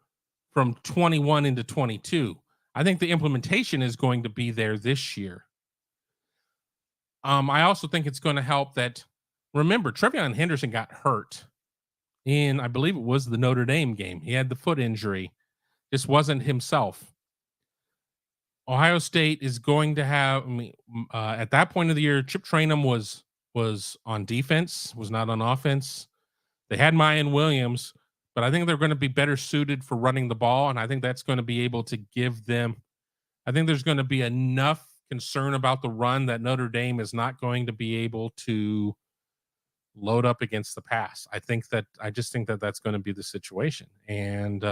[SPEAKER 1] from 21 into 22. I think the implementation is going to be there this year. I also think it's going to help that, remember, Trevion Henderson got hurt in, I believe it was the Notre Dame game. He had the foot injury. Just wasn't himself. Ohio State is going to have, at that point of the year, Chip Trayanum was on defense, was not on offense. They had Mayan Williams, but I think they're going to be better suited for running the ball, and I think that's going to be able to give them, I think there's going to be enough concern about the run that Notre Dame is not going to be able to load up against the pass. I just think that that's going to be the situation. And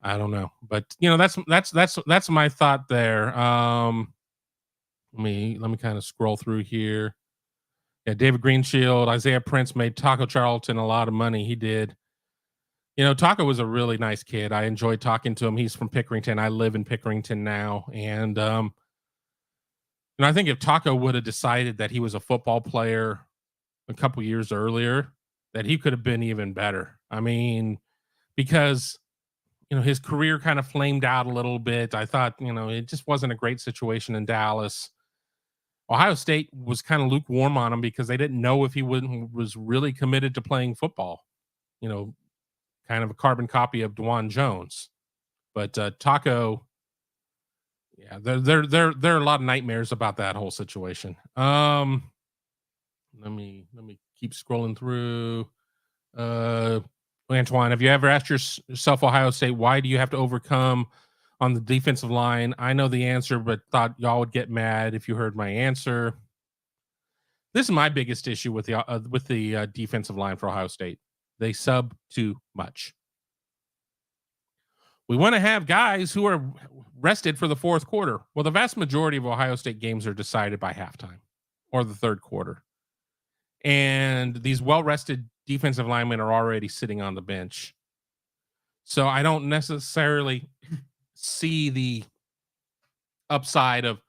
[SPEAKER 1] I don't know, but that's my thought there. Let me kind of scroll through here. Yeah, David Greenshield, Isaiah Prince made Taco Charlton a lot of money. He did. Taco was a really nice kid. I enjoyed talking to him. He's from Pickerington. I live in Pickerington now. And, I think if Taco would have decided that he was a football player a couple years earlier, that he could have been even better. I mean, because, his career kind of flamed out a little bit. I thought, it just wasn't a great situation in Dallas. Ohio State was kind of lukewarm on him because they didn't know if he was really committed to playing football. Kind of a carbon copy of Dwan Jones. But Taco, yeah, there are a lot of nightmares about that whole situation. Let me keep scrolling through. Antoine, have you ever asked yourself, Ohio State, why do you have to overcome on the defensive line? I know the answer, but thought y'all would get mad if you heard my answer. This is my biggest issue with the defensive line for Ohio State. They sub too much. We want to have guys who are rested for the fourth quarter. Well, the vast majority of Ohio State games are decided by halftime or the third quarter. And these well-rested defensive linemen are already sitting on the bench. So I don't necessarily see the upside of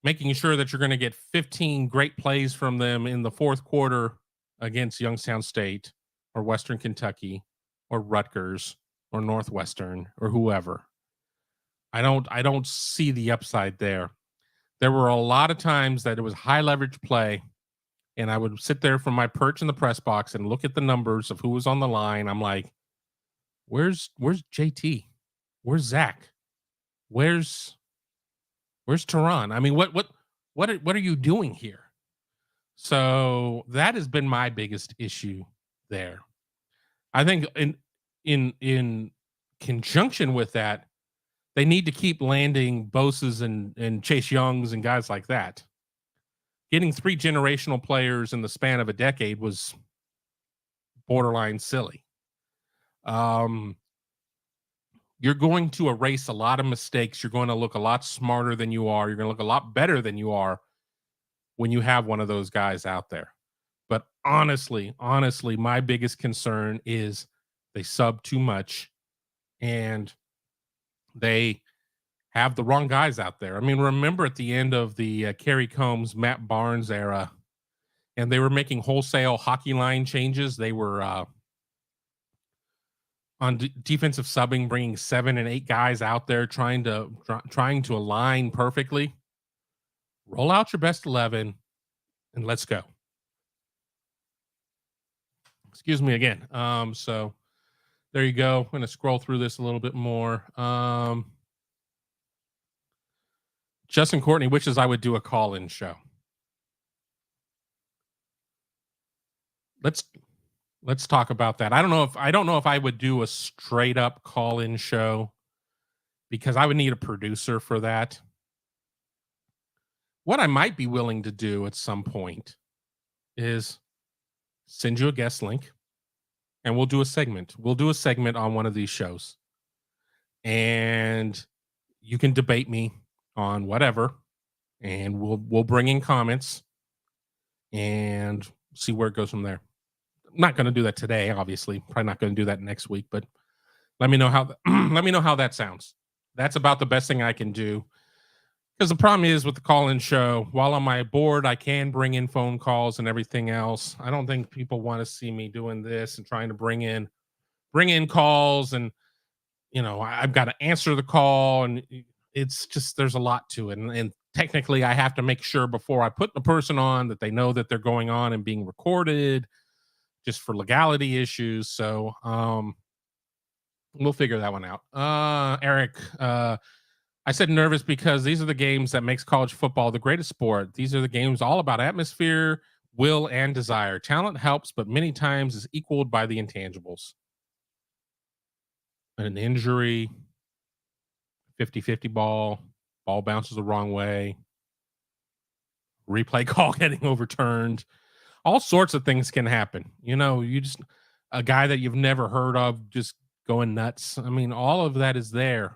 [SPEAKER 1] making sure that you're going to get 15 great plays from them in the fourth quarter against Youngstown State or Western Kentucky or Rutgers or Northwestern or whoever. I don't see the upside there. There were a lot of times that it was high leverage play, and I would sit there from my perch in the press box and look at the numbers of who was on the line. I'm like, where's JT? Where's Zach? Where's Tehran? I mean, what are you doing here? So that has been my biggest issue there. I think in conjunction with that, they need to keep landing Bosa's and Chase Youngs and guys like that. Getting 3 generational players in the span of a decade was borderline silly. You're going to erase a lot of mistakes. You're going to look a lot smarter than you are. You're going to look a lot better than you are when you have one of those guys out there. But honestly, my biggest concern is they sub too much and they have the wrong guys out there. I mean, remember at the end of the Kerry Combs, Matt Barnes era, and they were making wholesale hockey line changes. They were on defensive subbing, bringing 7 and 8 guys out there trying to align perfectly. Roll out your best 11 and let's go. Excuse me again. So there you go. I'm going to scroll through this a little bit more. Justin Courtney wishes I would do a call-in show. Let's talk about that. I don't know if I would do a straight up call-in show because I would need a producer for that. What I might be willing to do at some point is send you a guest link and we'll do a segment. We'll do a segment on one of these shows. And you can debate me on whatever, and we'll bring in comments and see where it goes from there. I'm not going to do that today, obviously. Probably not going to do that next week, but let me know how let me know how that sounds. That's about the best thing I can do. Because the problem is with the call-in show, while on my board, I can bring in phone calls and everything else. I don't think people want to see me doing this and trying to bring in calls, and I've got to answer the call, and it's just there's a lot to it. And technically, I have to make sure before I put the person on that they know that they're going on and being recorded, just for legality issues. So we'll figure that one out. Eric. I said nervous because these are the games that makes college football the greatest sport. These are the games all about atmosphere, will, and desire. Talent helps, but many times is equaled by the intangibles. An injury, 50-50 ball bounces the wrong way, replay call getting overturned. All sorts of things can happen. You just a guy that you've never heard of just going nuts. I mean, all of that is there.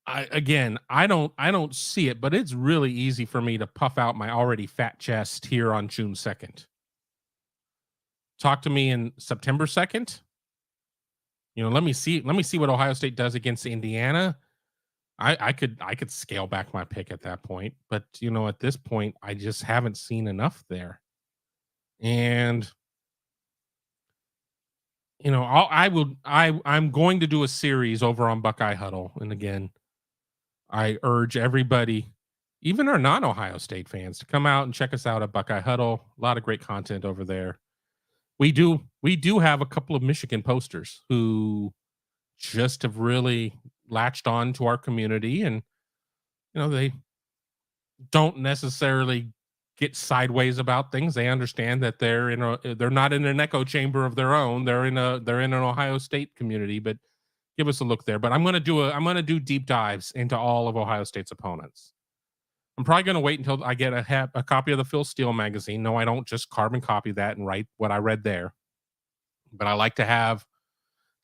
[SPEAKER 1] I don't see it, but it's really easy for me to puff out my already fat chest here on June 2nd. Talk to me in September 2nd. Let me see what Ohio State does against Indiana. I could scale back my pick at that point, but at this point, I just haven't seen enough there. And I'm going to do a series over on Buckeye Huddle, and again, I urge everybody, even our non-Ohio State fans, to come out and check us out at Buckeye Huddle. A lot of great content over there. We do have a couple of Michigan posters who just have really latched on to our community, and they don't necessarily get sideways about things. They understand that they're not in an echo chamber of their own. They're in an Ohio State community, but give us a look there. But I'm going to do deep dives into all of Ohio State's opponents. I'm probably going to wait until I get a copy of the Phil Steele magazine. No, I don't just carbon copy that and write what I read there. But I like to have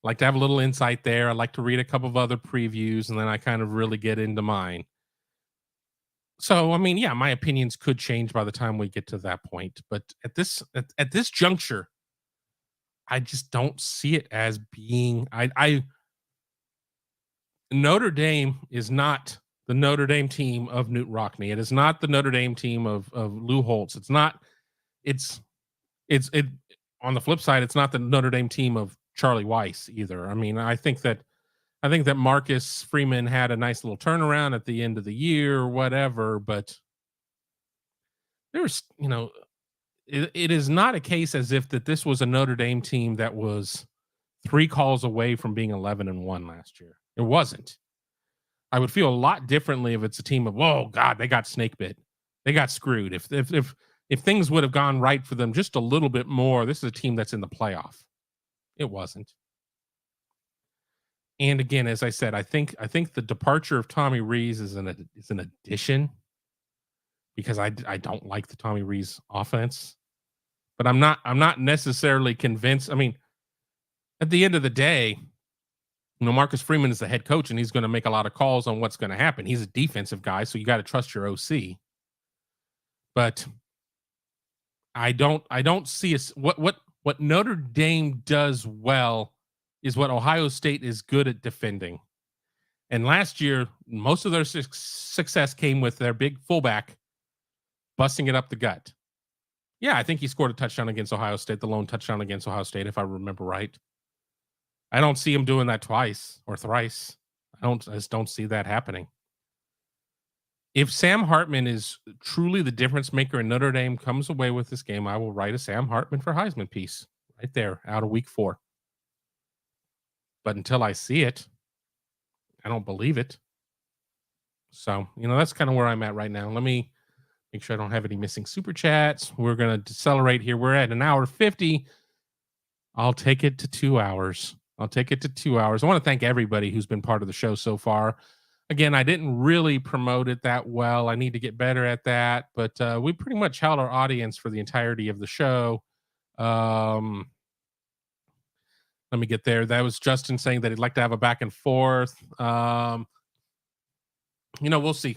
[SPEAKER 1] a little insight there. I like to read a couple of other previews, and then I kind of really get into mine. So, I mean, yeah, my opinions could change by the time we get to that point. But at this juncture, I just don't see it as being Notre Dame is not the Notre Dame team of Newt Rockne. It is not the Notre Dame team of Lou Holtz. It's on the flip side, it's not the Notre Dame team of Charlie Weiss either. I mean, I think that Marcus Freeman had a nice little turnaround at the end of the year or whatever, but there's, it is not a case as if that this was a Notre Dame team that was 3 calls away from being 11-1 last year. It wasn't. I would feel a lot differently if it's a team of, oh God, they got snake bit. They got screwed. If things would have gone right for them just a little bit more, this is a team that's in the playoff. It wasn't. And again, as I said, I think the departure of Tommy Rees is an addition, because I don't like the Tommy Rees offense, but I'm not necessarily convinced. I mean, at the end of the day, Marcus Freeman is the head coach, and he's going to make a lot of calls on what's going to happen. He's a defensive guy, so you got to trust your OC. But I don't see what Notre Dame does well is what Ohio State is good at defending. And last year, most of their success came with their big fullback busting it up the gut. Yeah, I think he scored a touchdown against Ohio State, the lone touchdown against Ohio State, if I remember right. I don't see him doing that twice or thrice. I just don't see that happening. If Sam Hartman is truly the difference maker and Notre Dame comes away with this game, I will write a Sam Hartman for Heisman piece right there out of week 4. But until I see it, I don't believe it. So, that's kind of where I'm at right now. Let me make sure I don't have any missing super chats. We're going to decelerate here. We're at an hour 50. I'll take it to 2 hours. I want to thank everybody who's been part of the show so far. Again, I didn't really promote it that well. I need to get better at that. But we pretty much held our audience for the entirety of the show. Let me get there. That was Justin saying that he'd like to have a back and forth. We'll see.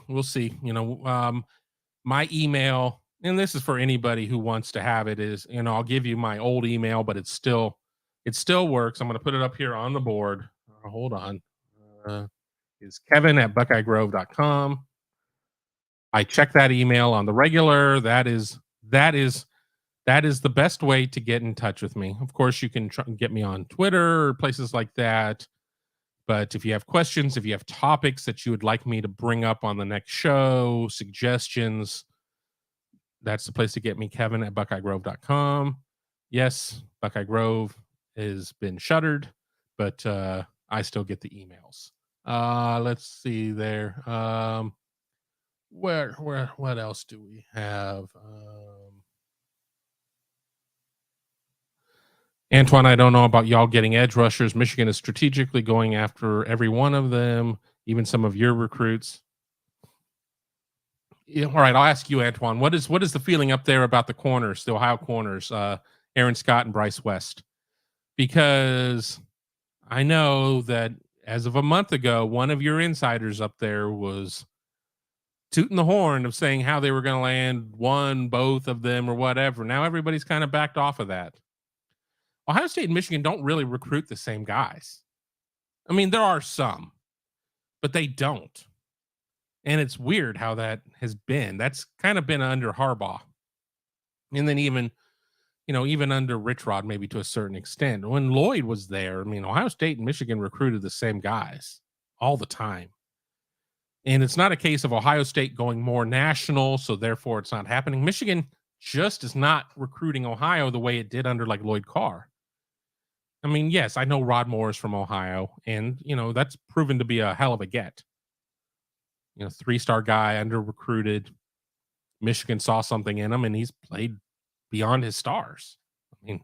[SPEAKER 1] My email, and this is for anybody who wants to have it, is, I'll give you my old email, but it still works. I'm going to put it up here on the board. Hold on. Is Kevin@BuckeyeGrove.com. I check that email on the regular. That is the best way to get in touch with me. Of course, you can try and get me on Twitter or places like that. But if you have questions, if you have topics that you would like me to bring up on the next show, suggestions, that's the place to get me, Kevin@BuckeyeGrove.com. Yes, Buckeye Grove has been shuttered, but I still get the emails. Let's see there. What else do we have? Antoine, I don't know about y'all getting edge rushers. Michigan is strategically going after every one of them, even some of your recruits. Yeah, all right, I'll ask you, Antoine. What is the feeling up there about the corners, the Ohio corners, Aaron Scott and Bryce West? Because I know that as of a month ago, one of your insiders up there was tooting the horn of saying how they were going to land one, both of them, or whatever. Now everybody's kind of backed off of that. Ohio State and Michigan don't really recruit the same guys. I mean, there are some, but they don't. And it's weird how that has been. That's kind of been under Harbaugh. And then even under Rich Rod, maybe to a certain extent. When Lloyd was there, I mean, Ohio State and Michigan recruited the same guys all the time. And it's not a case of Ohio State going more national, so therefore it's not happening. Michigan just is not recruiting Ohio the way it did under like Lloyd Carr. I mean, yes, I know Rod Moore is from Ohio, and, that's proven to be a hell of a get. 3-star guy, under-recruited. Michigan saw something in him, and he's played beyond his stars. I mean,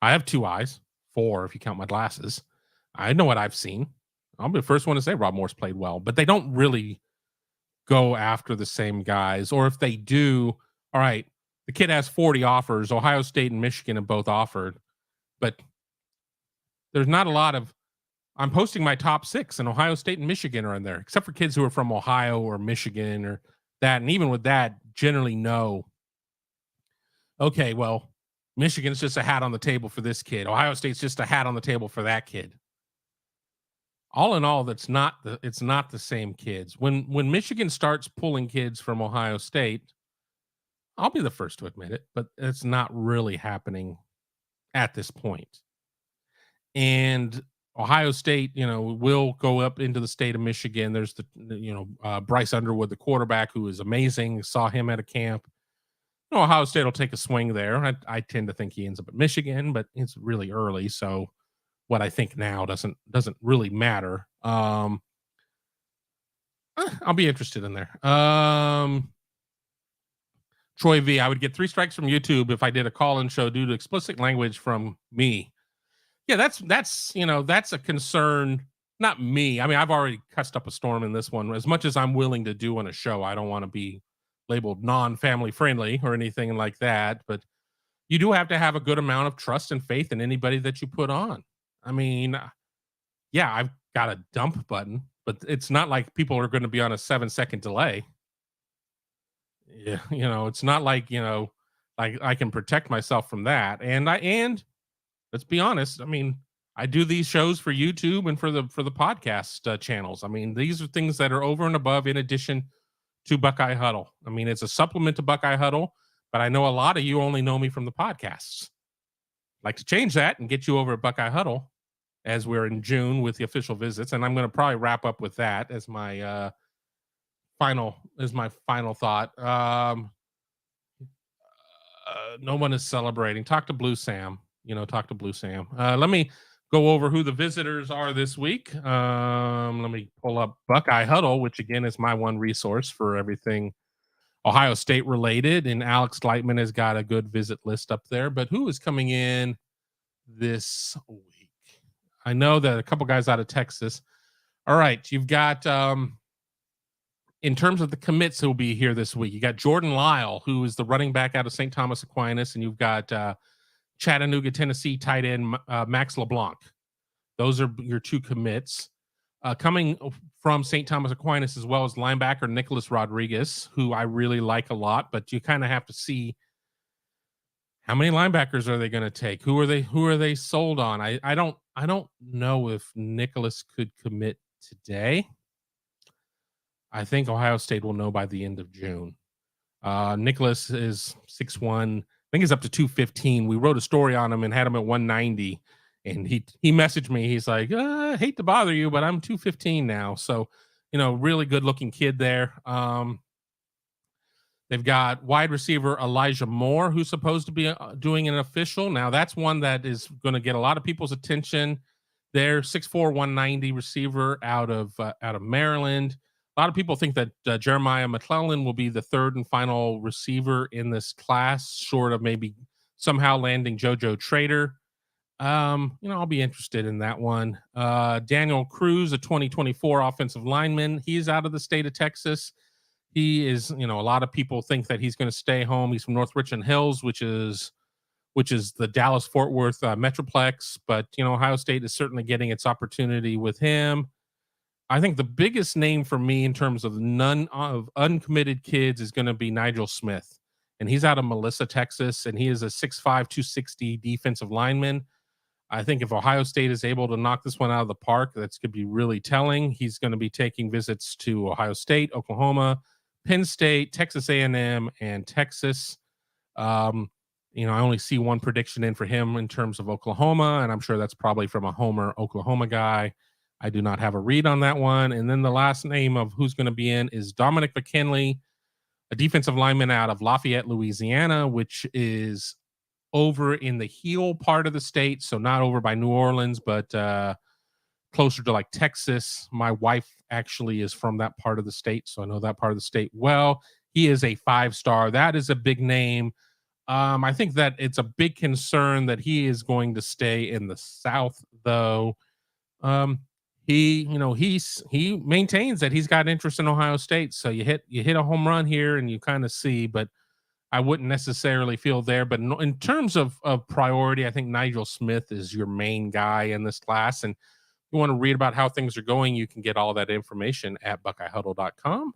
[SPEAKER 1] I have 2 eyes, 4 if you count my glasses. I know what I've seen. I'll be the first one to say Rod Moore's played well, but they don't really go after the same guys. Or if they do, all right, the kid has 40 offers. Ohio State and Michigan have both offered, but there's not a lot of, I'm posting my top 6, and Ohio State and Michigan are in there, except for kids who are from Ohio or Michigan or that. And even with that, generally know, okay, well, Michigan's just a hat on the table for this kid. Ohio State's just a hat on the table for that kid. All in all, it's not the same kids. When Michigan starts pulling kids from Ohio State, I'll be the first to admit it, but it's not really happening at this point. And Ohio State, will go up into the state of Michigan. There's Bryce Underwood, the quarterback, who is amazing. Saw him at a camp. Ohio State will take a swing there. I tend to think he ends up at Michigan, but it's really early, so what I think now doesn't really matter. I'll be interested in there. Troy V, I would get 3 strikes from YouTube if I did a call-in show due to explicit language from me. Yeah, that's a concern. Not me. I mean, I've already cussed up a storm in this one. As much as I'm willing to do on a show, I don't want to be labeled non-family friendly or anything like that. But you do have to have a good amount of trust and faith in anybody that you put on. I mean, yeah, I've got a dump button, but it's not like people are going to be on a 7-second delay. Yeah, it's not like, like I can protect myself from that. And let's be honest, I mean, I do these shows for YouTube and for the podcast channels. I mean, these are things that are over and above in addition to Buckeye Huddle. I mean, it's a supplement to Buckeye Huddle, but I know a lot of you only know me from the podcasts. I'd like to change that and get you over at Buckeye Huddle. as we're in June with the official visits. And I'm going to probably wrap up with that as my final thought. No one is celebrating. Talk to Blue Sam. Talk to Blue Sam. Let me go over who the visitors are this week. Let me pull up Buckeye Huddle, which again is my one resource for everything Ohio State related. And Alex Lightman has got a good visit list up there. But who is coming in this week? I know that a couple guys out of Texas. All right, you've got in terms of the commits who will be here this week, you got Jordan Lyle, who is the running back out of St. Thomas Aquinas, and you've got Chattanooga, Tennessee tight end Max LeBlanc. Those are your two commits. Coming from St. Thomas Aquinas as well as linebacker Nicholas Rodriguez, who I really like a lot, but you kind of have to see how many linebackers are they going to take? Who are they sold on? I don't know if Nicholas could commit today. I think Ohio State will know by the end of June. Nicholas is 6'1". I think he's up to 215. We wrote a story on him and had him at 190. And he messaged me. He's like, I hate to bother you, but I'm 215 now. So, really good looking kid there. They've got wide receiver Elijah Moore, who's supposed to be doing an official. Now, that's one that is going to get a lot of people's attention. They're 6'4", 190 receiver out of Maryland. A lot of people think that Jeremiah McClellan will be the third and final receiver in this class, short of maybe somehow landing JoJo Trader. I'll be interested in that one. Daniel Cruz, a 2024 offensive lineman. He's out of the state of Texas. He is, a lot of people think that he's going to stay home. He's from North Richland Hills, which is the Dallas-Fort Worth Metroplex. But, Ohio State is certainly getting its opportunity with him. I think the biggest name for me in terms of none of uncommitted kids is going to be Nigel Smith. And he's out of Melissa, Texas, and he is a 6'5", 260 defensive lineman. I think if Ohio State is able to knock this one out of the park, that's going to be really telling. He's going to be taking visits to Ohio State, Oklahoma, Penn State, Texas A&M, and Texas. I only see one prediction in for him in terms of Oklahoma, and I'm sure that's probably from a Homer Oklahoma guy. I do not have a read on that one. And then the last name of who's going to be in is Dominic McKinley, a defensive lineman out of Lafayette, Louisiana, which is over in the heel part of the state. So not over by New Orleans, but closer to like Texas. My wife actually is from that part of the state, so I know that part of the state well. He is a 5-star. That is a big name. I think that it's a big concern that he is going to stay in the South, though. He maintains that he's got interest in Ohio State. So you hit a home run here and you kind of see, but I wouldn't necessarily feel there. But in terms of priority, I think Nigel Smith is your main guy in this class. And if you want to read about how things are going, you can get all that information at BuckeyeHuddle.com.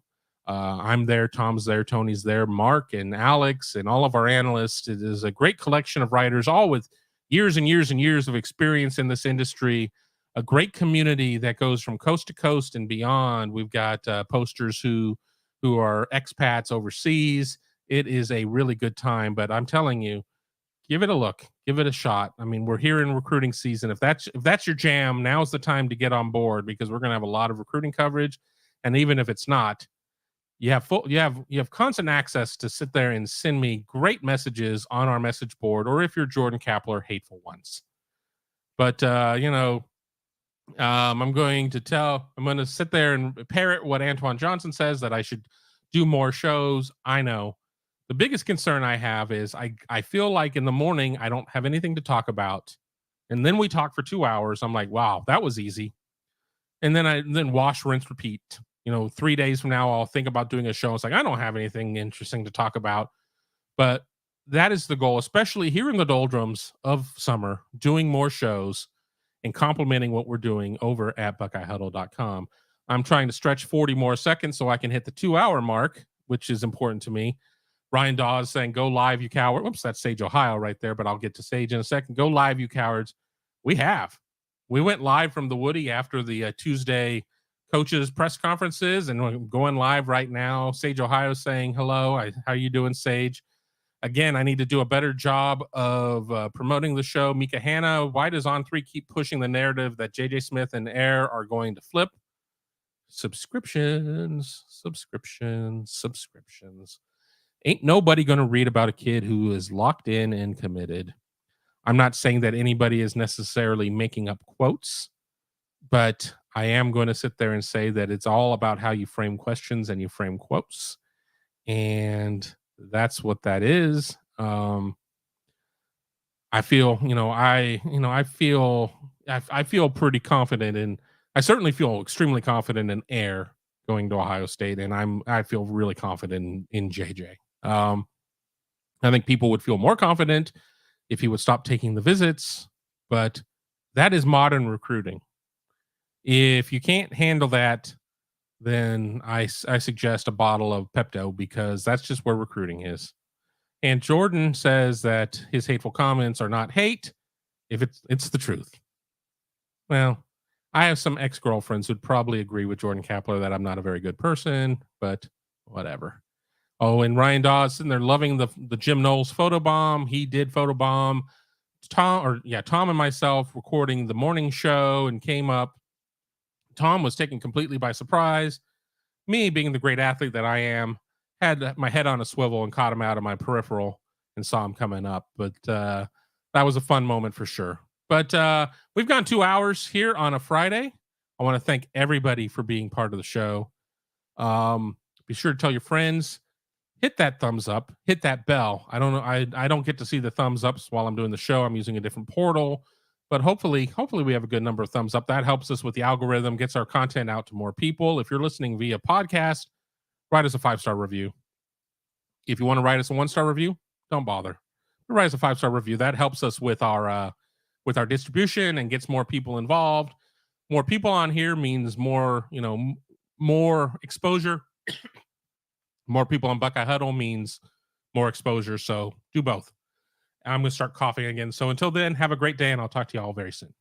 [SPEAKER 1] I'm there, Tom's there, Tony's there, Mark and Alex and all of our analysts. It is a great collection of writers, all with years and years and years of experience in this industry. A great community that goes from coast to coast and beyond. We've got posters who are expats overseas. It is a really good time, but I'm telling you, give it a look, give it a shot. I mean, we're here in recruiting season. If that's your jam, now's the time to get on board because we're going to have a lot of recruiting coverage. And even if it's not, you have constant access to sit there and send me great messages on our message board, or if you're Jordan Kapler, hateful ones. But I'm going to sit there and parrot what Antoine Johnson says, that I should do more shows. I know the biggest concern I have is I feel like in the morning, I don't have anything to talk about. And then we talk for 2 hours. I'm like, wow, that was easy. And then wash, rinse, repeat. 3 days from now, I'll think about doing a show. It's like, I don't have anything interesting to talk about, but that is the goal, especially here in the doldrums of summer, doing more shows and complimenting what we're doing over at BuckeyeHuddle.com. I'm trying to stretch 40 more seconds so I can hit the 2-hour mark, which is important to me. Ryan Dawes saying, go live, you coward. Whoops, that's Sage, Ohio right there, but I'll get to Sage in a second. Go live, you cowards. We went live from the Woody after the Tuesday coaches press conferences, and we're going live right now. Sage, Ohio saying hello. How you doing, Sage? Again, I need to do a better job of promoting the show. Mika Hanna, why does On3 keep pushing the narrative that JJ Smith and Air are going to flip? Subscriptions, subscriptions, subscriptions. Ain't nobody going to read about a kid who is locked in and committed. I'm not saying that anybody is necessarily making up quotes, but I am going to sit there and say that it's all about how you frame questions and you frame quotes. And that's what that is. I feel, I feel pretty confident in, I certainly feel extremely confident in Air going to Ohio State. And I feel really confident in JJ. I think people would feel more confident if he would stop taking the visits, but that is modern recruiting. If you can't handle that, then I suggest a bottle of Pepto, because that's just where recruiting is. And Jordan says that his hateful comments are not hate if it's the truth. Well, I have some ex-girlfriends who'd probably agree with Jordan Kapler that I'm not a very good person, but whatever. Oh, and Ryan Dawson, they're loving the Jim Knowles photobomb. He did photobomb Tom and myself recording the morning show and came up. Tom was taken completely by surprise. Me, being the great athlete that I am, had my head on a swivel and caught him out of my peripheral and saw him coming up. But that was a fun moment for sure. But we've gone 2 hours here on a Friday. I want to thank everybody for being part of the show. Be sure to tell your friends. Hit that thumbs up. Hit that bell. I don't know. I don't get to see the thumbs ups while I'm doing the show. I'm using a different portal. But hopefully we have a good number of thumbs up. That helps us with the algorithm, gets our content out to more people. If you're listening via podcast, write us a 5-star review. If you want to write us a 1-star review, don't bother. Write us a 5-star review. That helps us with our distribution and gets more people involved. More people on here means more exposure. More people on Buckeye Huddle means more exposure. So do both. I'm going to start coughing again. So until then, have a great day, and I'll talk to you all very soon.